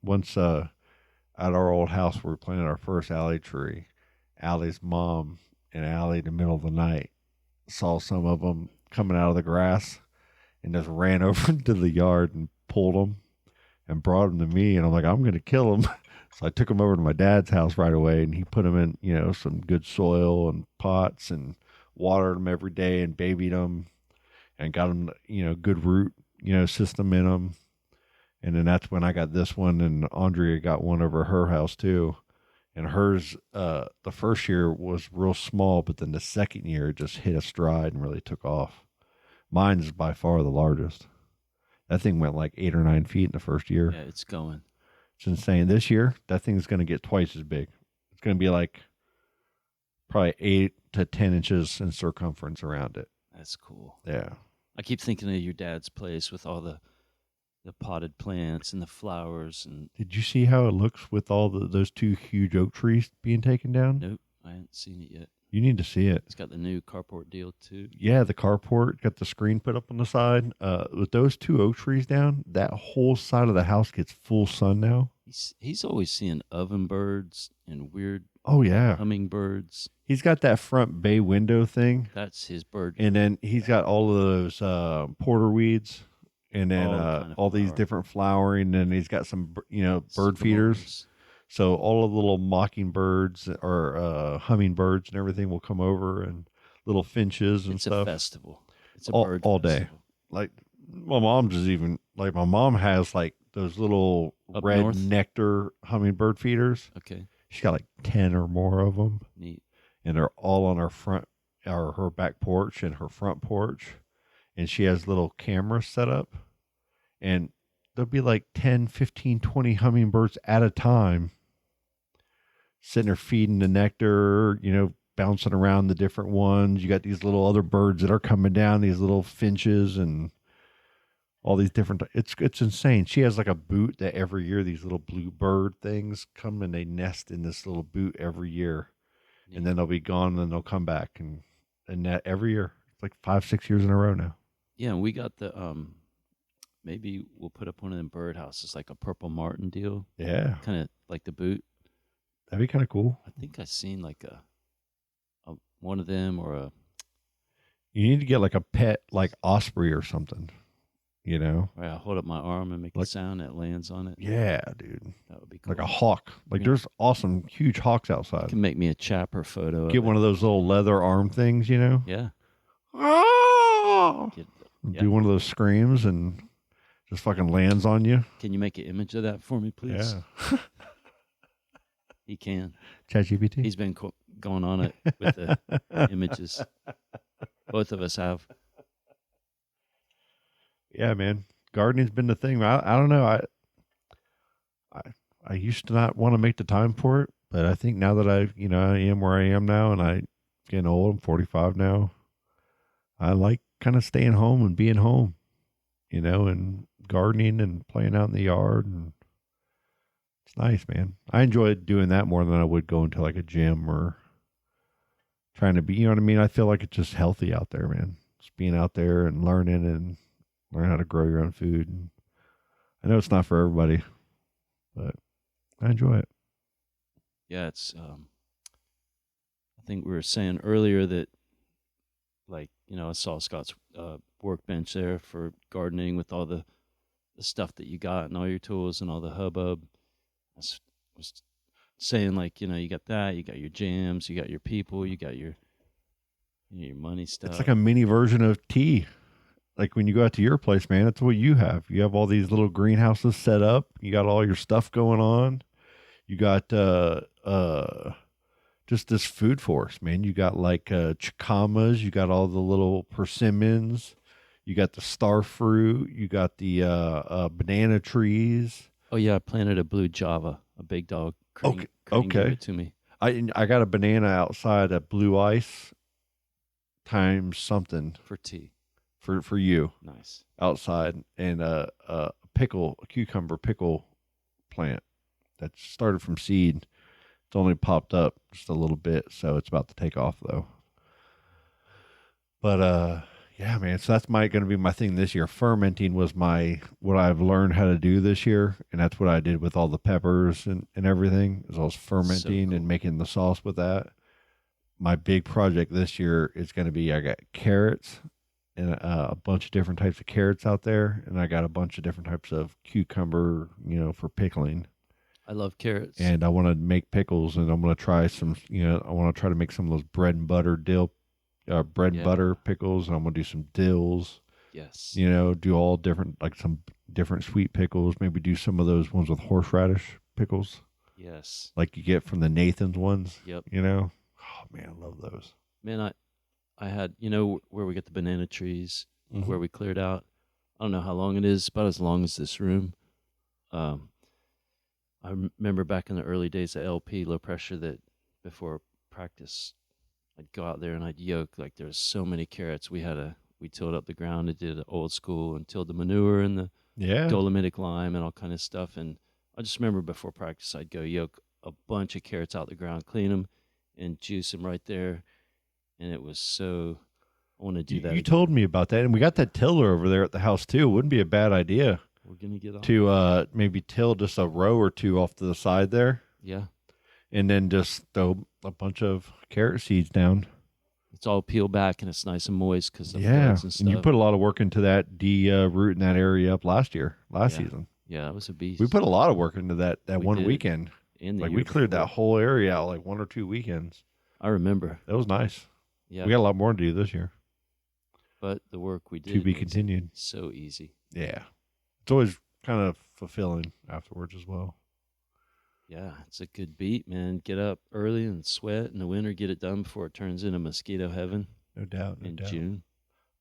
once at our old house we were planting our first alley tree. Allie's mom and Allie in the middle of the night saw some of them coming out of the grass and just ran over into the yard and pulled them and brought them to me. And I'm like, I'm going to kill them. So I took them over to my dad's house right away, and he put them in, some good soil and pots and watered them every day and babied them and got them, good root, system in them. And then that's when I got this one, and Andrea got one over her house too. And hers, the first year was real small, but then the second year it just hit a stride and really took off. Mine's by far the largest. That thing went like 8 or 9 feet in the first year. Yeah, it's going. It's insane. This year, that thing's going to get twice as big. It's going to be like probably 8 to 10 inches in circumference around it. That's cool. Yeah. I keep thinking of your dad's place with all the potted plants and the flowers. And did you see how it looks with all those 2 huge oak trees being taken down? Nope, I haven't seen it yet. You need to see it. It's got the new carport deal too. Yeah, the carport, got the screen put up on the side. With those 2 oak trees down, that whole side of the house gets full sun now. He's always seeing ovenbirds and weird hummingbirds. He's got that front bay window thing. That's his bird. And then he's got all of those porter weeds, and then all these different flowering, and he's got some bird feeders. So all of the little mockingbirds or hummingbirds and everything will come over, and little finches and stuff. It's a festival. It's a bird all day. Festival. Like my mom's is even like my mom has like those little Up red north? nectar hummingbird feeders. Okay. She's got like 10 or more of them. Neat. And they're all on her front or her back porch and her front porch. And she has little cameras set up. And there'll be like 10, 15, 20 hummingbirds at a time sitting there feeding the nectar, bouncing around the different ones. You got these little other birds that are coming down, these little finches and all these different. It's insane. She has like a boot that every year these little blue bird things come and they nest in this little boot every year. Yeah. And then they'll be gone and then they'll come back and that every year. It's like 5-6 years in a row now. Yeah, and we got the maybe we'll put up one of them birdhouses, like a purple martin deal. Yeah. Kind of like the boot. That'd be kind of cool. I think I seen like a one of them or a. You need to get like a pet, like osprey or something. Where I hold up my arm and make a sound that lands on it. Yeah, dude. That would be cool. Like a hawk. Like there's awesome, huge hawks outside. You can make me a chapper photo. Get one of those little leather arm things, Yeah. Oh! Do one of those screams and just fucking lands on you. Can you make an image of that for me, please? Yeah. He can. ChatGPT. He's been going on it with the images. Both of us have. Yeah, man. Gardening's been the thing. I don't know. I used to not want to make the time for it, but I think now that I am where I am now, and I'm getting old. I'm 45 now. I like kind of staying home and being home, and gardening and playing out in the yard, and it's nice, man. I enjoy doing that more than I would going to like a gym or trying to be, you know what I mean? I feel like it's just healthy out there, man. Just being out there and learn how to grow your own food. And I know it's not for everybody, but I enjoy it. Yeah, it's, I think we were saying earlier that, like, I saw Scott's workbench there for gardening with all the stuff that you got and all your tools and all the hubbub. I was saying, like, you got that, you got your jams, you got your people, you got your your money stuff. It's like a mini version of tea. Like when you go out to your place, man, that's what you have. You have all these little greenhouses set up. You got all your stuff going on. You got just this food forest, man. You got like chicamas. You got all the little persimmons. You got the star fruit. You got the banana trees. Oh yeah, I planted a blue java. A big dog. Crane gave it to me. I got a banana outside at Blue Ice times something for tea. For you. Nice. Outside, and a cucumber pickle plant that started from seed. It's only popped up just a little bit, so it's about to take off though. But yeah, man. So that's going to be my thing this year. Fermenting was what I've learned how to do this year, and that's what I did with all the peppers and everything. Is I was fermenting and making the sauce with that. My big project this year is going to be I got carrots and a bunch of different types of carrots out there, and I got a bunch of different types of cucumber, for pickling. I love carrots, and I want to make pickles, and I'm going to try some. I want to try to make some of those bread and butter butter pickles, and I'm gonna do some dills. Yes. Do all different, like some different sweet pickles. Maybe do some of those ones with horseradish pickles. Yes. Like you get from the Nathan's ones. Yep. Oh man, I love those. Man, I had where we get the banana trees, where we cleared out. I don't know how long it is, about as long as this room. I remember back in the early days of LP, low pressure, that before practice, I'd go out there and I'd yoke. Like there's so many carrots. We tilled up the ground and did old school and tilled the manure and the dolomitic lime and all kind of stuff. And I just remember before practice, I'd go yoke a bunch of carrots out the ground, clean them, and juice them right there. And it was so, I want to do that. You told me about that. And we got that tiller over there at the house too. It wouldn't be a bad idea. We're going to get on to maybe till just a row or two off to the side there. Yeah. And then just throw a bunch of carrot seeds down. It's all peeled back and it's nice and moist because of floods and stuff. And you put a lot of work into that rooting that area up last season. Yeah, that was a beast. We put a lot of work into that one weekend. Like we cleared that whole area out like 1 or 2 weekends. I remember. That was nice. Yeah. We got a lot more to do this year. But the work we did to be continued. So easy. Yeah. It's always kind of fulfilling afterwards as well. Yeah, it's a good beat, man. Get up early and sweat in the winter, get it done before it turns into mosquito heaven. No doubt. In June.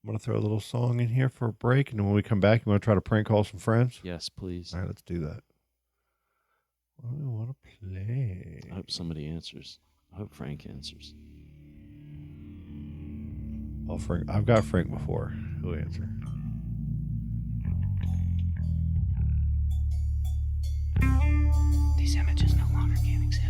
I'm going to throw a little song in here for a break, and then when we come back, you want to try to prank call some friends? Yes, please. All right, let's do that. What do we want to play? I hope somebody answers. I hope Frank answers. I've got Frank before. He'll answer. These images no longer can exist.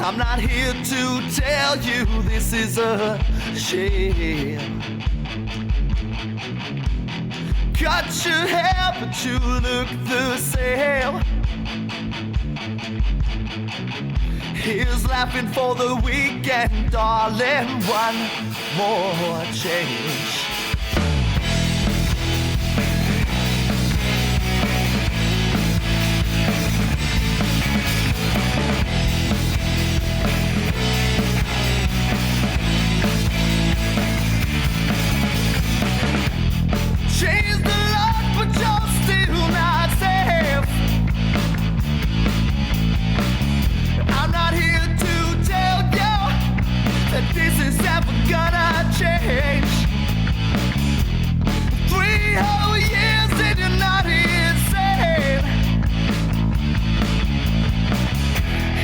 I'm not here to tell you this is a shame. Cut your hair, but you look the same. Here's laughing for the weekend, darling. One more change. Change the lock, but you're still not safe. I'm not here to tell you that this is ever gonna change. 3 whole years and you're not insane.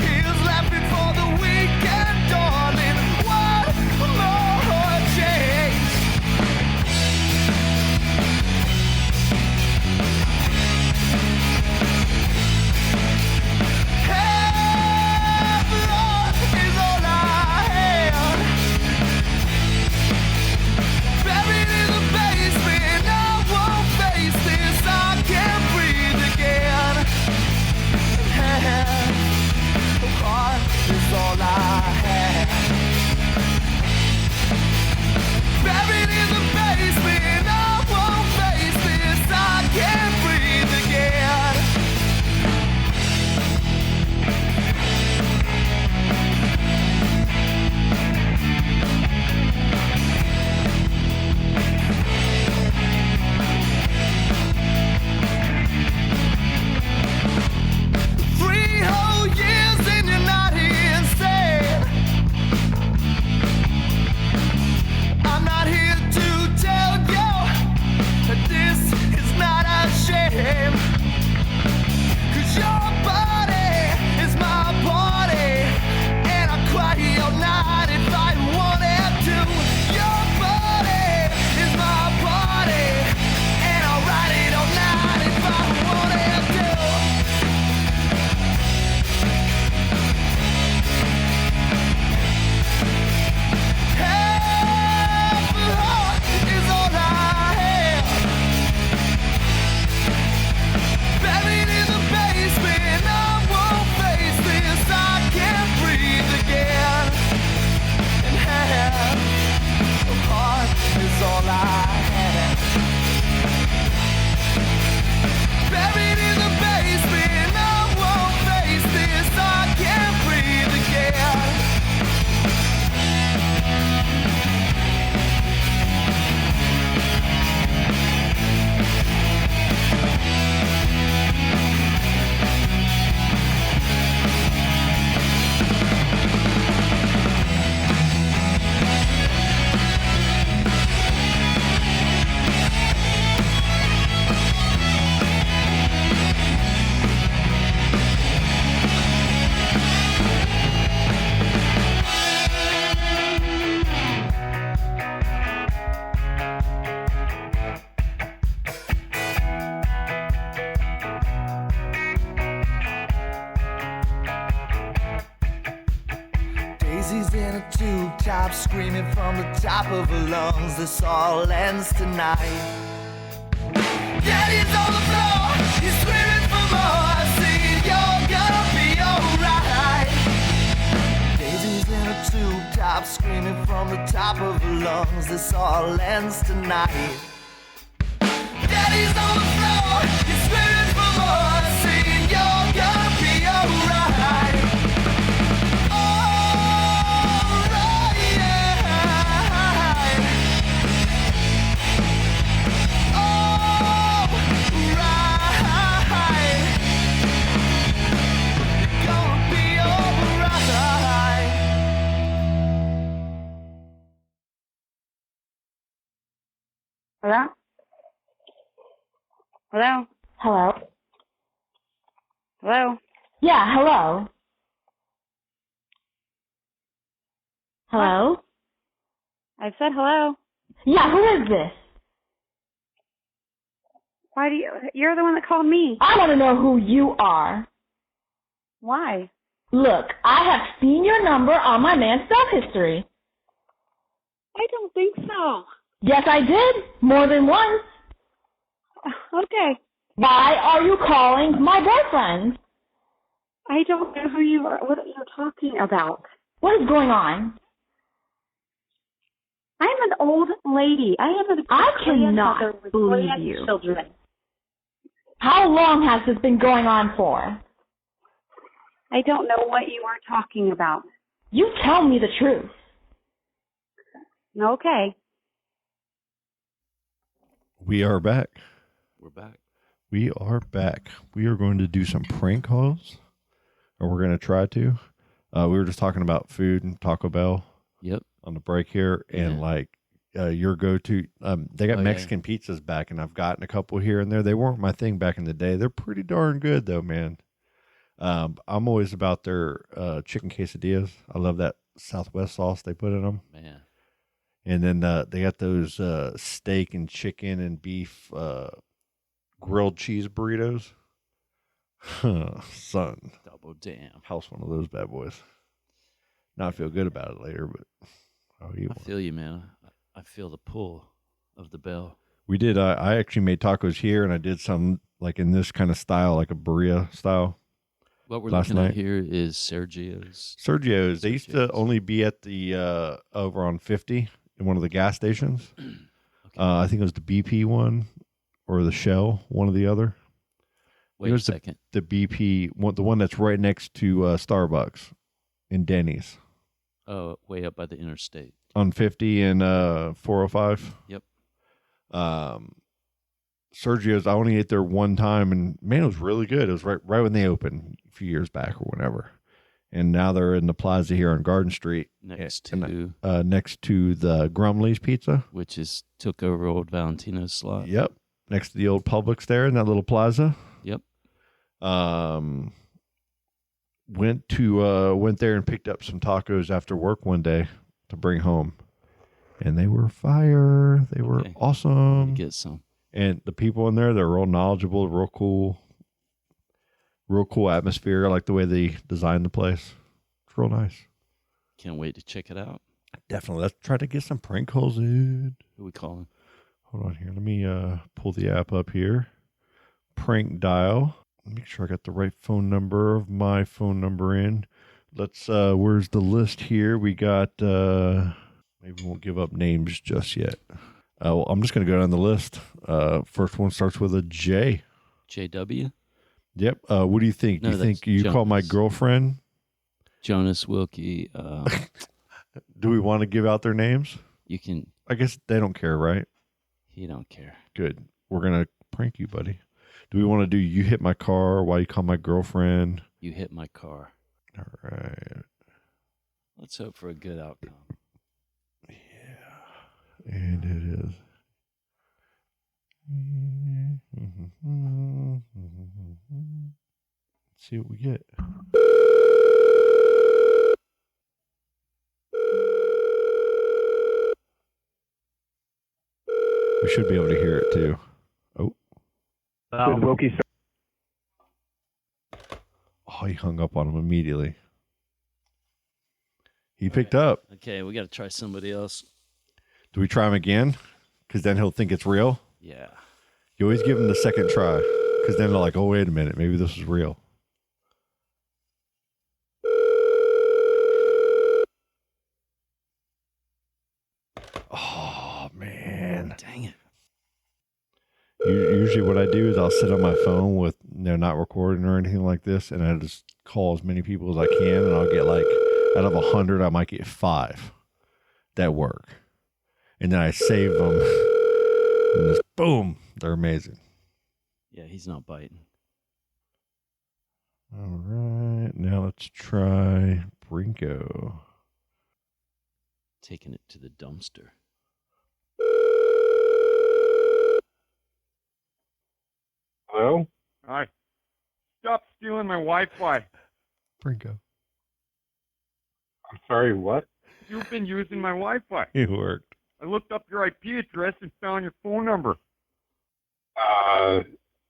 Here's laughing for the weekend, darling. One more change. All I have, buried in the basement. I won't face this. I can't breathe again. Three whole years and you're not insane. I'm not here to tell you that this is not a shame. 'Cause your body is my body, and I'll cry all night if I wanted to. Your body is my body, and I'll ride it all night if I wanted to. Half a heart is all I have, buried in the basement. I won't face this. I can't breathe again. And half a heart is all I have, buried in the basement. I won't face this. I can't breathe again. Daisy's in a tube top, screaming from the top of her lungs. This all ends tonight. Daddy's on the floor, he's screaming for more. Saying you're gonna be alright. Daisy's in a tube top, screaming from the top of her lungs. This all ends tonight. Daddy's on the floor, he's screaming for more. Saying you're gonna be alright. Hello? Hello? Hello? Hello? Yeah, hello. Hello? I said hello. Yeah, who is this? Why do you're the one that called me. I want to know who you are. Why? Look, I have seen your number on my man's cell history. I don't think so. Yes, I did. More than once. Okay. Why are you calling my boyfriend? I don't know who you are. What you're talking about? What is going on? I'm an old lady. I cannot believe you. Children. How long has this been going on for? I don't know what you are talking about. You tell me the truth. Okay. We are back. We're back. We are back. We are going to do some prank calls, or we're going to try to. We were just talking about food and Taco Bell. Yep. On the break here, and your go-to, they got Mexican pizzas back, and I've gotten a couple here and there. They weren't my thing back in the day. They're pretty darn good though, man. I'm always about their chicken quesadillas. I love that Southwest sauce they put in them, man. And then they got those steak and chicken and beef grilled cheese burritos. Son, double damn. House one of those bad boys. Now I feel good about it later, but I'll eat one. I feel you, man. I feel the pull of the bell. We did. I actually made tacos here, and I did some like in this kind of style, like a burrito style. What we're looking at here is Sergio's. They used to only be at the over on 50 in one of the gas stations. Okay. I think it was the BP one or the Shell, one or the other. Wait a second. The BP one, the one that's right next to Starbucks in Denny's. Oh, way up by the interstate. On 50 and 405. Yep. Sergio's, I only ate there one time, and man, it was really good. It was right when they opened a few years back or whenever. And now they're in the plaza here on Garden Street. Next to the Grumley's Pizza. Which took over old Valentino's slot. Yep. Next to the old Publix there in that little plaza. Yep. Went there and picked up some tacos after work one day to bring home, and they were fire. They were awesome. Get some. And the people in there, they're real knowledgeable, real cool atmosphere. I like the way they designed the place. It's real nice. Can't wait to check it out. Definitely. Let's try to get some prank calls in. Who we calling? Hold on here. Let me pull the app up here. Prank dial. Make sure I got the right phone number of my phone number in. Let's, where's the list here? We got, maybe we won't give up names just yet. Well, I'm just going to go down the list. First one starts with a J. JW? Yep. What do you think? No, do you think you Jonas. call my girlfriend? Jonas Wilkie. Do we want to give out their names? You can. I guess they don't care, right? He don't care. Good. We're going to prank you, buddy. Do we want to do you hit my car while you call my girlfriend? You hit my car. All right. Let's hope for a good outcome. Yeah. And it is. Let's see what we get. We should be able to hear it too. Oh. Wilkie, sir. Oh, he hung up on him immediately. He picked up. Okay, we got to try somebody else. Do we try him again? Because then he'll think it's real. Yeah. You always give him the second try. Because then they're like, oh, wait a minute. Maybe this is real. Oh, man. Dang it. Usually what I do is I'll sit on my phone with, not recording or anything like this, and I just call as many people as I can, and I'll get like, out of 100, I might get 5 that work. And then I save them, and just boom, they're amazing. Yeah, he's not biting. All right, now let's try Brinko. Taking it to the dumpster. Hello? Hi. Stop stealing my Wi-Fi. Brinko. I'm sorry, what? You've been using my Wi-Fi. It worked. I looked up your IP address and found your phone number.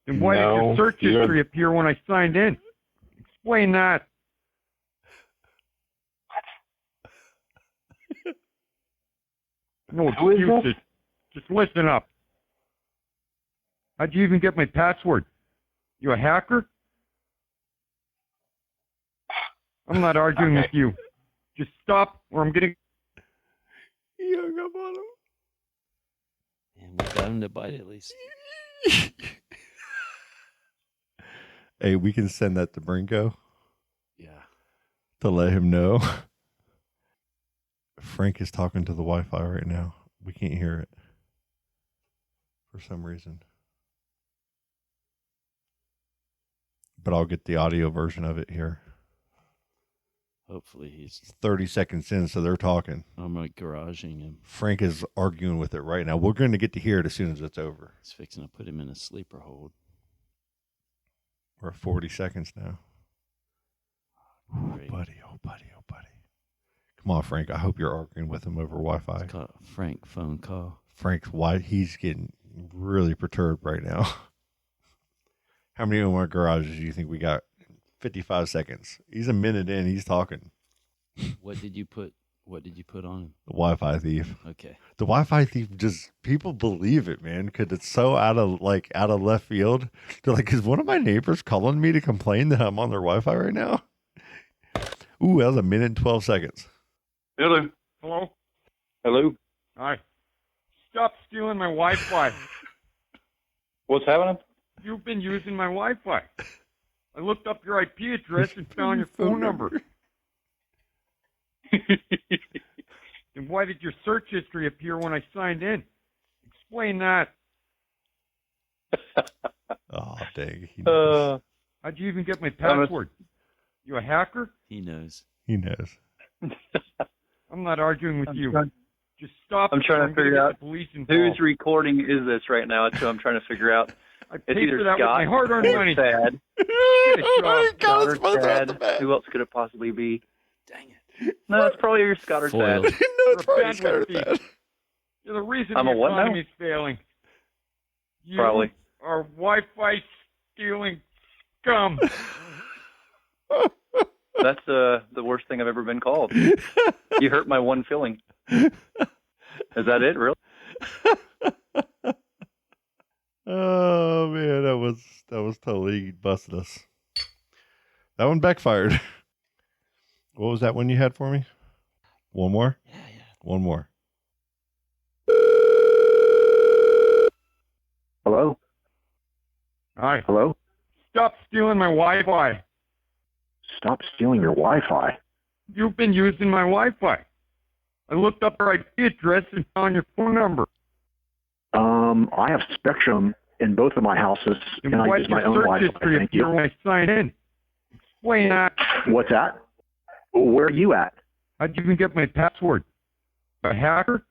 And why did your search history appear when I signed in? Explain that. No excuses. Just listen up. How'd you even get my password? You a hacker? I'm not arguing with you. Just stop or I'm getting... He hung up on him. And we got him to bite at least. Hey, we can send that to Brinko. Yeah. To let him know. Frank is talking to the Wi-Fi right now. We can't hear it. For some reason. But I'll get the audio version of it here. Hopefully he's 30 seconds in, so they're talking. I'm like garaging him. Frank is arguing with it right now. We're going to get to hear it as soon as it's over. He's fixing to put him in a sleeper hold. We're at 40 seconds now. Great. Oh, buddy. Come on, Frank. I hope you're arguing with him over Wi-Fi. It's called a Frank phone call. Frank's why he's getting really perturbed right now. How many more garages do you think we got? 55 seconds. He's a minute in. He's talking. What did you put on him? The Wi-Fi thief. Okay. The Wi-Fi thief, just people believe it, man, because it's so out of left field. They're like, is one of my neighbors calling me to complain that I'm on their Wi-Fi right now? Ooh, that was a minute and 12 seconds. Hello. Hello. Hello. Hi. Stop stealing my Wi-Fi. What's happening? You've been using my Wi-Fi. I looked up your IP address and found your phone number. And why did your search history appear when I signed in? Explain that. Oh, dang. How'd you even get my password? You a hacker? He knows. He knows. I'm not arguing with you. Just stop. I'm trying to figure out whose recording is this right now. That's what I'm trying to figure out. I paid for that with my hard-earned money. Sad. God, Scott or Tad. Who else could it possibly be? Dang it. No, it's probably your Scott or Tad. No, it's probably Scott or Tad. You're the reason I'm the a what now? economy's failing. You Probably. are Wi-Fi stealing scum. That's the worst thing I've ever been called. You hurt my one feeling. Is that it, really? Oh man, that was totally busted us. That one backfired. What was that one you had for me? One more? Yeah. One more. Hello? Hi. Hello? Stop stealing my Wi-Fi. Stop stealing your Wi-Fi. You've been using my Wi-Fi. I looked up your IP address and found your phone number. I have Spectrum in both of my houses, and I use my own Wi-Fi. Thank you. When I sign in. Explain that. What's that? Where are you at? How'd you even get my password? A hacker?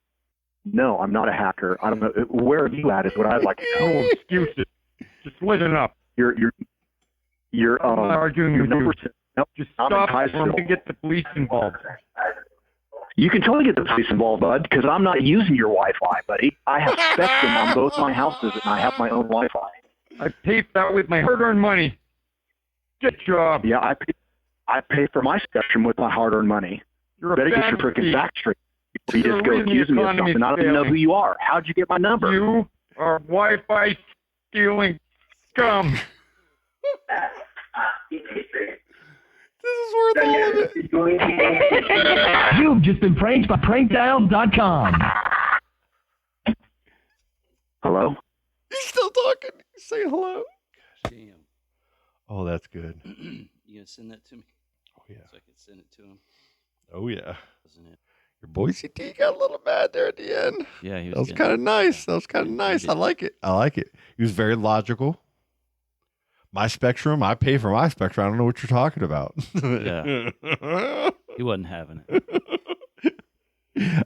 No, I'm not a hacker. I don't know. Where are you at is what I'd like to know. No excuses. Just listen up. You're I'm not arguing with you. Nope, just stop or I'm going to get the police involved. You can totally get the police involved, bud, because I'm not using your Wi-Fi, buddy. I have Spectrum on both my houses, and I have my own Wi-Fi. I paid for that with my hard-earned money. Get a job. Yeah, I pay for my Spectrum with my hard-earned money. You're better get your freaking facts straight. You just go accuse me of something. I don't even know who you are. How'd you get my number? You are Wi-Fi stealing scum. This is worth all of it. You've just been pranked by prankdial.com. Hello? He's still talking. He's saying hello. Damn. Oh, that's good. You gonna send that to me? Oh, yeah. So I can send it to him. Oh, yeah. Wasn't it? Your Boise T got a little mad there at the end. Yeah, he was. That was kind of nice. That was kind of nice. I like it. He was very logical. My Spectrum, I pay for my Spectrum. I don't know what you're talking about. Yeah. He wasn't having it.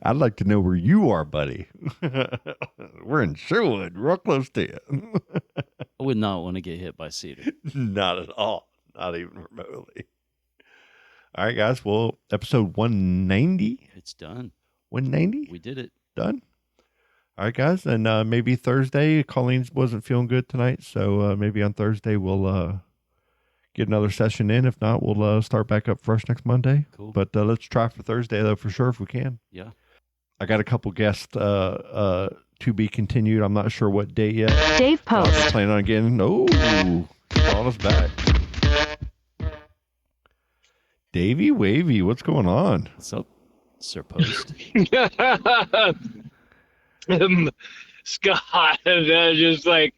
I'd like to know where you are, buddy. We're in Sherwood, real close to you. I would not want to get hit by Cedar. Not at all. Not even remotely. All right, guys. Well, episode 190. It's done. 190? We did it. Done. All right, guys. And maybe Thursday. Colleen wasn't feeling good tonight. So maybe on Thursday we'll get another session in. If not, we'll start back up fresh next Monday. Cool. But let's try for Thursday, though, for sure, if we can. Yeah. I got a couple guests to be continued. I'm not sure what date yet. Dave Post. I'm planning on getting. Oh, calling us back. Davey Wavy, what's going on? What's up, Sir Post? Scott, just like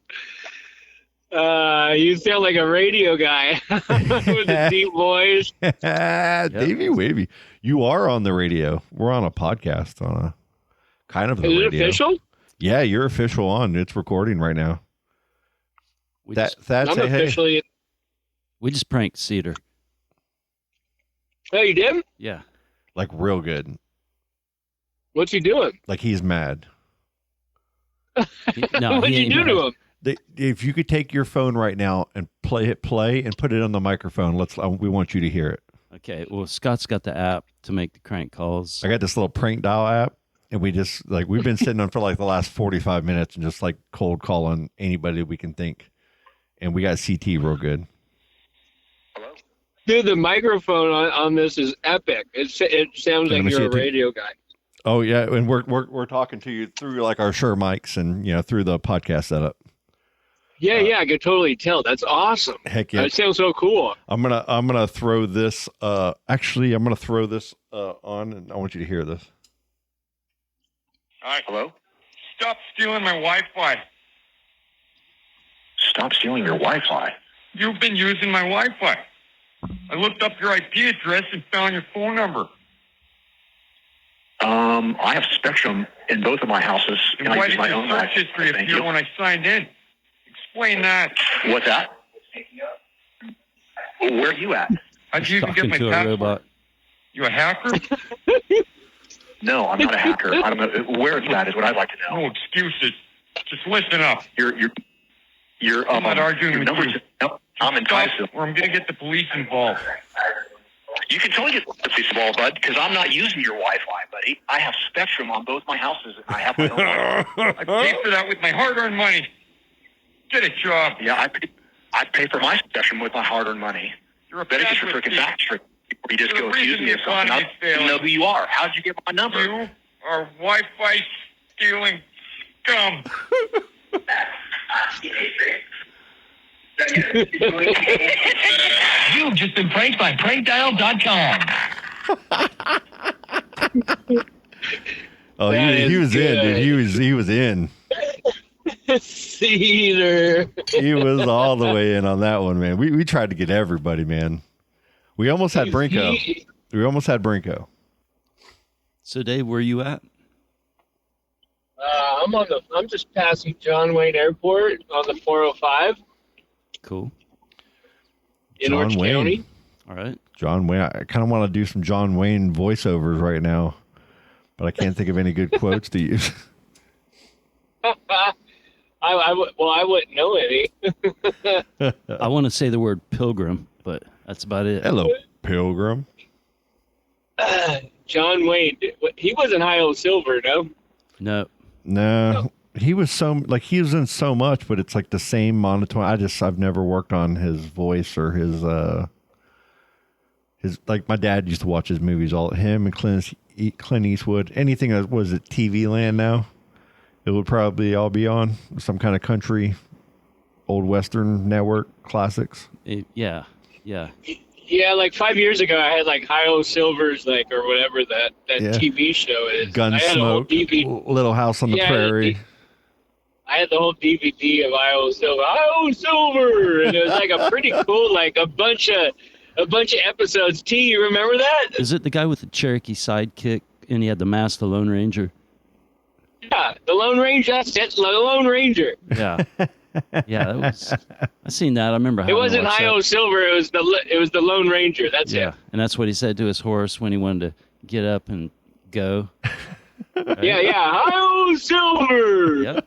you sound like a radio guy with the deep voice. Davey Wavy, you are on the radio. We're on a podcast on a kind of the radio. Is it official? Yeah, you're official on. It's recording right now. That's officially. We just pranked Cedar. Oh, you did? Yeah. Like real good. What's he doing? Like he's mad. What'd you do to him? If you could take your phone right now and hit play and put it on the microphone, we want you to hear it. Okay. Well, Scott's got the app to make the crank calls. I got this little prank dial app, and we've been sitting on for like the last 45 minutes and just like cold calling anybody we can think. And we got CT real good. Dude, the microphone on this is epic. It sounds like you're a radio guy. Oh yeah, and we're talking to you through like our Shure mics and through the podcast setup. Yeah, I could totally tell. That's awesome. Heck yeah, that sounds so cool. I'm gonna throw this. Actually, I'm gonna throw this on, and I want you to hear this. Hi, hello. Stop stealing my Wi-Fi. Stop stealing your Wi-Fi. You've been using my Wi-Fi. I looked up your IP address and found your phone number. I have Spectrum in both of my houses, and I use my own search history appear when I signed in? Explain that. What's that? Where are you at? How'd you even get my password? Robot. You a hacker? No, I'm not a hacker. I don't know where it's at is what I'd like to know. No excuses. Just listen up. I'm not arguing with you. No, I'm entitled. Or I'm going to get the police involved. You can totally get the police involved, bud, because I'm not using your Wi-Fi, buddy. I have Spectrum on both my houses, and I have my own Wi-Fi. I paid for that with my hard-earned money. Get a job. Yeah, I pay for my Spectrum with my hard-earned money. You're a bet it's your freaking factory. Or you just go accuse me of something. I don't know who you are. How'd you get my number? You are Wi-Fi stealing scum. You've just been pranked by prankdial.com. Oh, he was good. In, dude. He was in. Cedar. He was all the way in on that one, man. We tried to get everybody, man. We almost had Brinko. So, Dave, where you at? I'm just passing John Wayne Airport on the 405. Cool. In Orange County. All right. John Wayne. I kind of want to do some John Wayne voiceovers right now, but I can't think of any good quotes to use. I wouldn't know any. I want to say the word pilgrim, but that's about it. Hello, pilgrim. John Wayne. He wasn't High-O Silver, no? No. He was in so much, but it's like the same monotone. I've never worked on his voice or his like my dad used to watch his movies, him and Clint Eastwood. Anything that was at TV Land now, it would probably all be on some kind of country, old Western network classics. Yeah. Yeah, like 5 years ago, I had like High-O Silver's, like, or whatever that TV show is. Gunsmoke, Little House on the Prairie. I had the whole DVD of High-O Silver, and it was like a pretty cool, like a bunch of episodes. T, you remember that? Is it the guy with the Cherokee sidekick, and he had the mask, the Lone Ranger? Yeah, the Lone Ranger. That's it, the Lone Ranger. Yeah. Yeah, I seen that. I remember. It wasn't High-O Silver. It was the Lone Ranger. That's it. Yeah, and that's what he said to his horse when he wanted to get up and go. Right? Yeah, High-O Silver. Yep.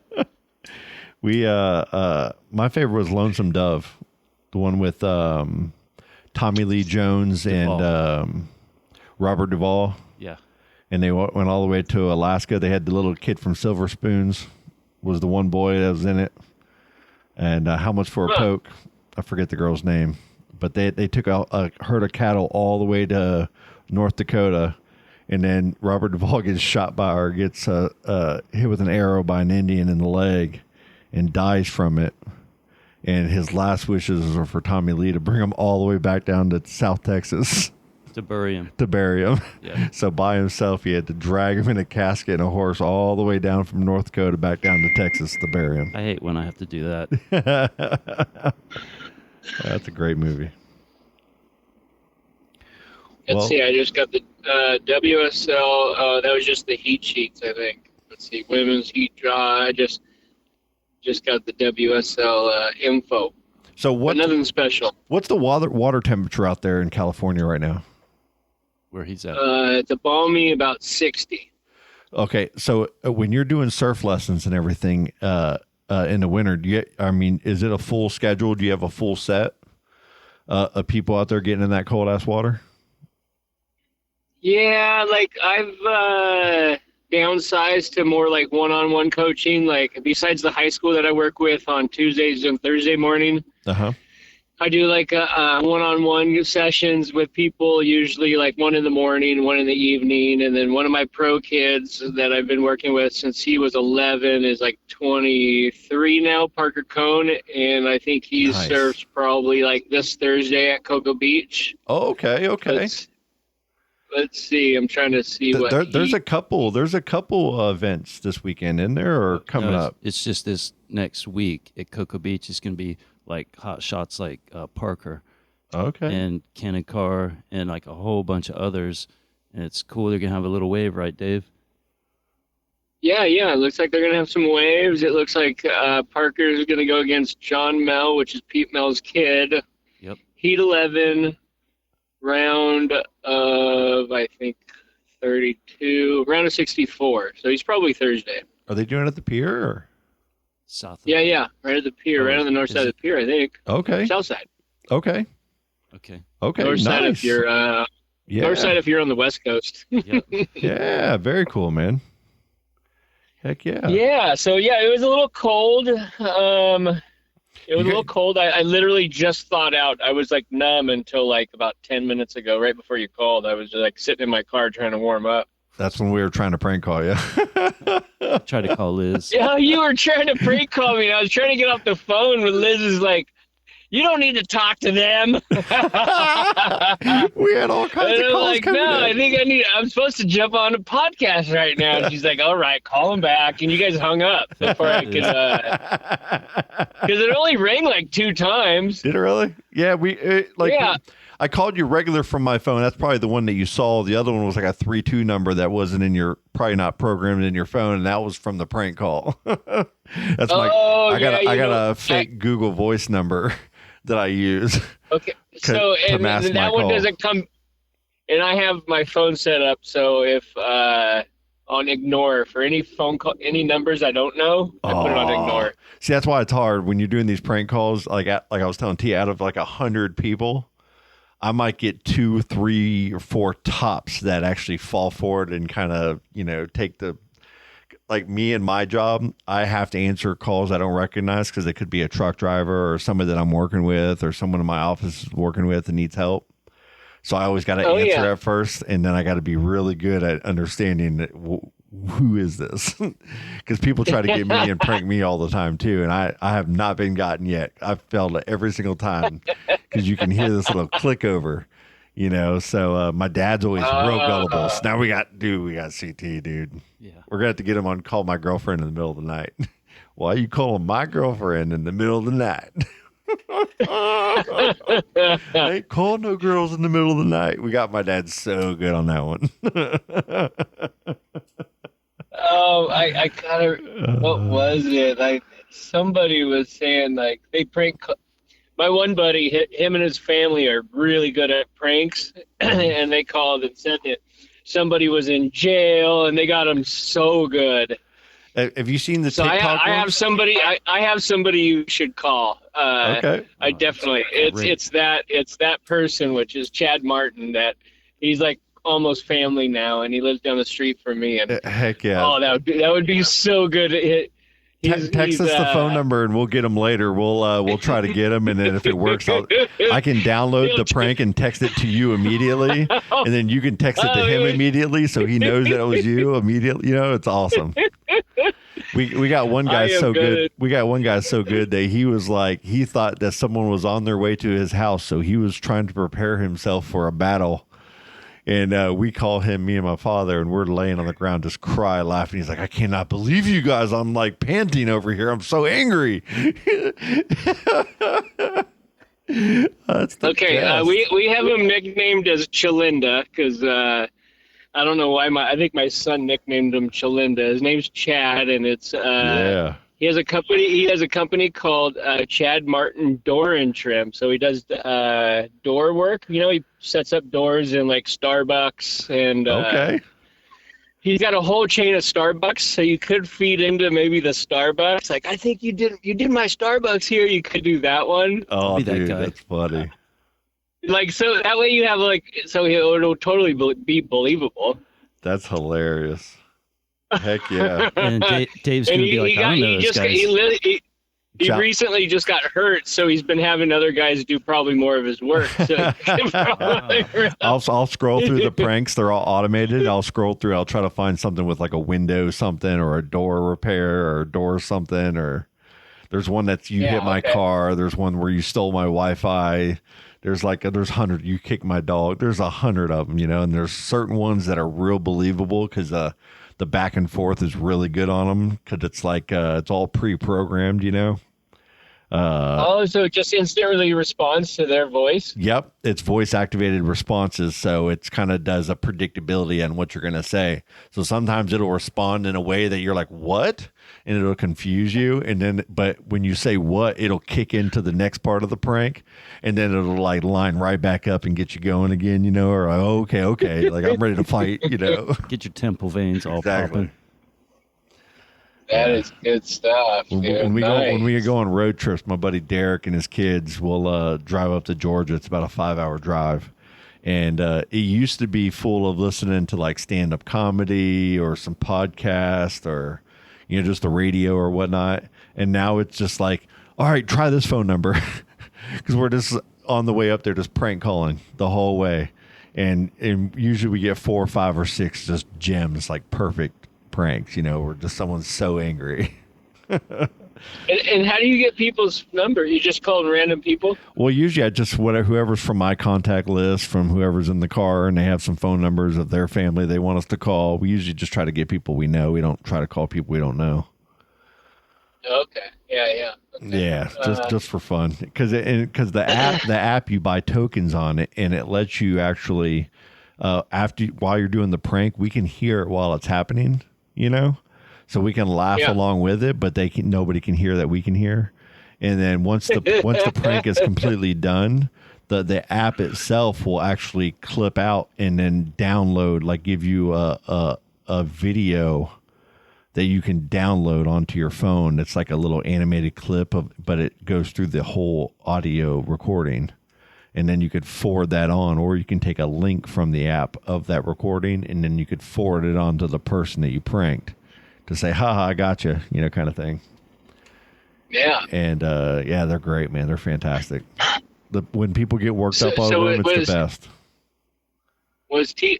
We my favorite was Lonesome Dove, the one with Tommy Lee Jones and Robert Duvall. Yeah, and they went all the way to Alaska. They had the little kid from Silver Spoons was the one boy that was in it. And How Much for a Poke? I forget the girl's name, but they took a herd of cattle all the way to North Dakota, and then Robert Duvall gets gets hit with an arrow by an Indian in the leg, and dies from it. And his last wishes are for Tommy Lee to bring him all the way back down to South Texas. To bury him. To bury him. Yeah. So by himself, he had to drag him in a casket and a horse all the way down from North Dakota back down to Texas to bury him. I hate when I have to do that. That's a great movie. Let's see. I just got the WSL. That was just the heat sheets, I think. Let's see. Women's heat draw. I just got the WSL info. So what? Nothing special. What's the water temperature out there in California right now? Where he's at? It's a balmy about 60. Okay, so when you're doing surf lessons and everything in the winter, is it a full schedule? Do you have a full set of people out there getting in that cold ass water? Yeah, like I've downsized to more like one-on-one coaching. Like besides the high school that I work with on Tuesdays and Thursday morning, I do like one-on-one sessions with people, usually like one in the morning, one in the evening, and then one of my pro kids that I've been working with since he was 11 is like 23 now, Parker Cohn, and I think he surfs probably like this Thursday at Cocoa Beach. Oh, okay. Let's see. I'm trying to see there's a couple events this weekend in there or coming up. It's just this next week at Cocoa Beach. It's going to be like hot shots like Parker, and Cannon Carr, and like a whole bunch of others. And it's cool. They're going to have a little wave, right, Dave? Yeah. It looks like they're going to have some waves. It looks like Parker is going to go against John Mel, which is Pete Mel's kid. Yep. Heat 11. Round of, I think, 32. Round of 64. So he's probably Thursday. Are they doing it at the pier? Or? South. Yeah. Right at the pier. Right on the north side of the pier, I think. Okay. South side. Okay. North side if you're north side if you're on the West Coast. Yep. Yeah, very cool, man. Heck yeah. Yeah. So it was a little cold. It was a little cold. I literally just thawed out. I was like numb until like about 10 minutes ago, right before you called. I was just like sitting in my car trying to warm up. That's when we were trying to prank call you. Try to call Liz. Yeah, you were trying to prank call me. I was trying to get off the phone when Liz is like, you don't need to talk to them. We had all kinds of calls like, coming no, in. I think I'm supposed to jump on a podcast right now. And she's like, all right, call him back. And you guys hung up before I could, because it only rang like 2 times. Did it really? Yeah, I called you regular from my phone. That's probably the one that you saw. The other one was like a 3-2 number that wasn't in your, probably not programmed in your phone, and that was from the prank call. That's I got a fake Google Voice number that I use. Okay, so and that one doesn't come. And I have my phone set up so if on ignore for any phone call, any numbers I don't know, I put it on ignore. See, that's why it's hard when you're doing these prank calls. Like I was telling T, out of like 100 people, I might get 2, 3, or 4 tops that actually fall forward and kind of, take the, like me and my job, I have to answer calls I don't recognize because it could be a truck driver or somebody that I'm working with or someone in my office is working with and needs help. So I always got to answer that first, and then I got to be really good at understanding who is this, because people try to get me and prank me all the time too, and I have not been gotten yet. I've failed every single time because you can hear this little click over, So my dad's always real gullible. So now we got CT, dude. Yeah, we're gonna have to get him on call my girlfriend in the middle of the night. Why are you calling my girlfriend in the middle of the night? I ain't calling no girls in the middle of the night. We got my dad so good on that one. I gotta. What was it? Somebody was saying like they prank. My one buddy, him and his family are really good at pranks, and they called and said that somebody was in jail, and they got him so good. Have you seen the TikTok? I have somebody. I have somebody you should call. Okay. I definitely. It's that person, which is Chad Martin. That he's like almost family now, and he lives down the street from me. And heck yeah! Oh, that would be so good. Text us the phone number and we'll get him later. We'll try to get him, and then if it works, I can download the prank and text it to you immediately, and then you can text it to him immediately, so he knows that it was you immediately. It's awesome. We got one guy so good. We got one guy so good that he was like, he thought that someone was on their way to his house, so he was trying to prepare himself for a battle And we call him, me and my father, and we're laying on the ground just cry, laughing. He's like, I cannot believe you guys. I'm like panting over here. I'm so angry. Okay, we have him nicknamed as Chalinda because I don't know why I think my son nicknamed him Chalinda. His name's Chad, and it's He has a company called Chad Martin Door and Trim. So he does door work. You know, he sets up doors in like Starbucks and he's got a whole chain of Starbucks. So you could feed into maybe the Starbucks. Like, I think you did my Starbucks here. You could do that one. Oh, dude, that's funny. Like, so that way you have it'll totally be believable. That's hilarious. Heck yeah. And Dave's going to be like, I don't know those guys. He recently just got hurt, so he's been having other guys do probably more of his work. So I'll scroll through the pranks. They're all automated. I'll scroll through. I'll try to find something with like a window something or a door repair or a door something. Or there's one that's you hit my car. There's one where you stole my Wi-Fi. There's 100. You kicked my dog. There's 100 of them, you know, and there's certain ones that are real believable because the back and forth is really good on them because it's like it's all pre-programmed, you know. So it just instantly responds to their voice? Yep, it's voice activated responses, so it's kind of does a predictability on what you're going to say. So sometimes it'll respond in a way that you're like, what? And it'll confuse you, and then but when you say what, it'll kick into the next part of the prank, and then it'll like line right back up and get you going again, you know, or okay, like I'm ready to fight, you know. Get your temple veins all popping. That is good stuff. When we go on road trips, my buddy Derek and his kids will drive up to Georgia. It's about a 5-hour drive, and it used to be full of listening to like stand-up comedy or some podcast or just the radio or whatnot. And now it's just like, all right, try this phone number because we're just on the way up there, just prank calling the whole way, and usually we get 4, 5, or 6 just gems, like perfect pranks, where just someone's so angry. And how do you get people's number? You just call random people? Well, usually I just whoever's from my contact list, from whoever's in the car, and they have some phone numbers of their family they want us to call. We usually just try to get people we know. We don't try to call people we don't know. Okay. Yeah. Okay. Yeah, just for fun, because the app you buy tokens on it, and it lets you actually while you're doing the prank, we can hear it while it's happening. So we can laugh along with it, but nobody can hear that we can hear. And then once the prank is completely done, the app itself will actually clip out and then download, like give you a video that you can download onto your phone. It's like a little animated clip but it goes through the whole audio recording. And then you could forward that on, or you can take a link from the app of that recording, and then you could forward it on to the person that you pranked to say, haha, I got you, kind of thing. Yeah. And, they're great, man. They're fantastic. When people get worked up over them, it's the best. Was T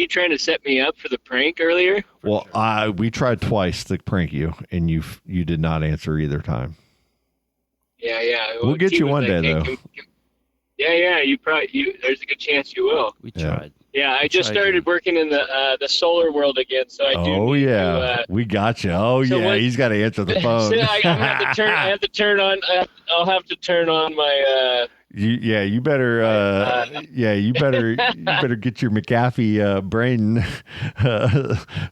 trying to set me up for the prank earlier? Well, we tried twice to prank you, and you did not answer either time. Yeah. We'll get you one day, though. Yeah. There's a good chance you will. We tried. Yeah, I just started working in the solar world again, so I do. Oh yeah, we got you. Oh so yeah, he's got to answer the phone. So I have to turn on. I'll have to turn on my. You better. You better get your McAfee brain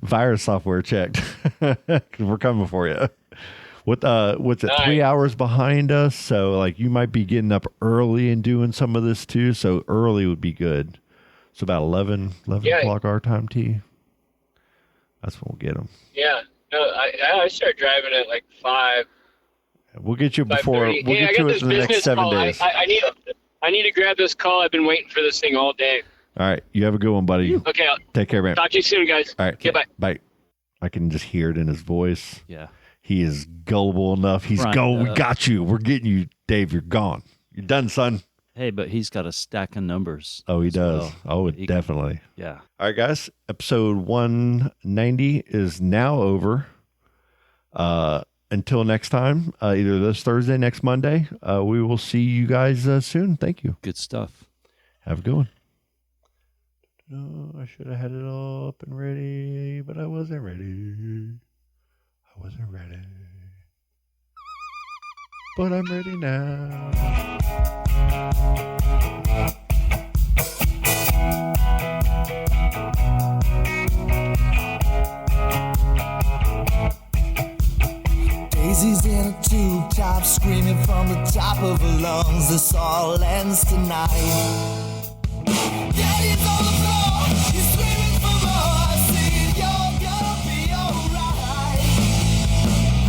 virus software checked because we're coming for you. What's it? 3 hours behind us, so like you might be getting up early and doing some of this too. So early would be good. So about 11 o'clock our time, T. That's when we'll get them. Yeah, no, I start driving at like 5. We'll get you before. We'll get you in the next 7 days. I need to grab this call. I've been waiting for this thing all day. All right, you have a good one, buddy. Okay, take care, man. Talk to you soon, guys. All right, okay, bye. Bye. I can just hear it in his voice. Yeah. He is gullible enough. He's going, we got you. We're getting you, Dave. You're gone. You're done, son. Hey, but he's got a stack of numbers. Oh, he does. Well. Definitely. Yeah. All right, guys. Episode 190 is now over. Until next time, either this Thursday, next Monday, we will see you guys soon. Thank you. Good stuff. Have a good one. No, I should have had it all up and ready, but I wasn't ready. I wasn't ready. But I'm ready now. Daisy's in a tube top, screaming from the top of her lungs. This all ends tonight. Daddy's on the floor, he's screaming for more, saying you're gonna be alright.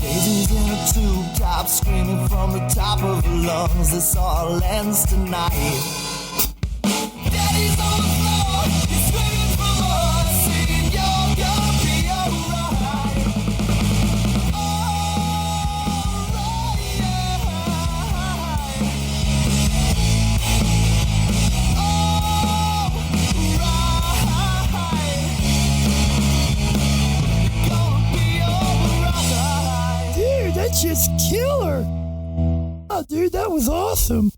Daisy's in a tube top, screaming from the top of her lungs. This all ends tonight. Daddy's on the floor, he's screaming for more, saying you're gonna be alright. Dude, that's just killer. Oh, dude, that was awesome.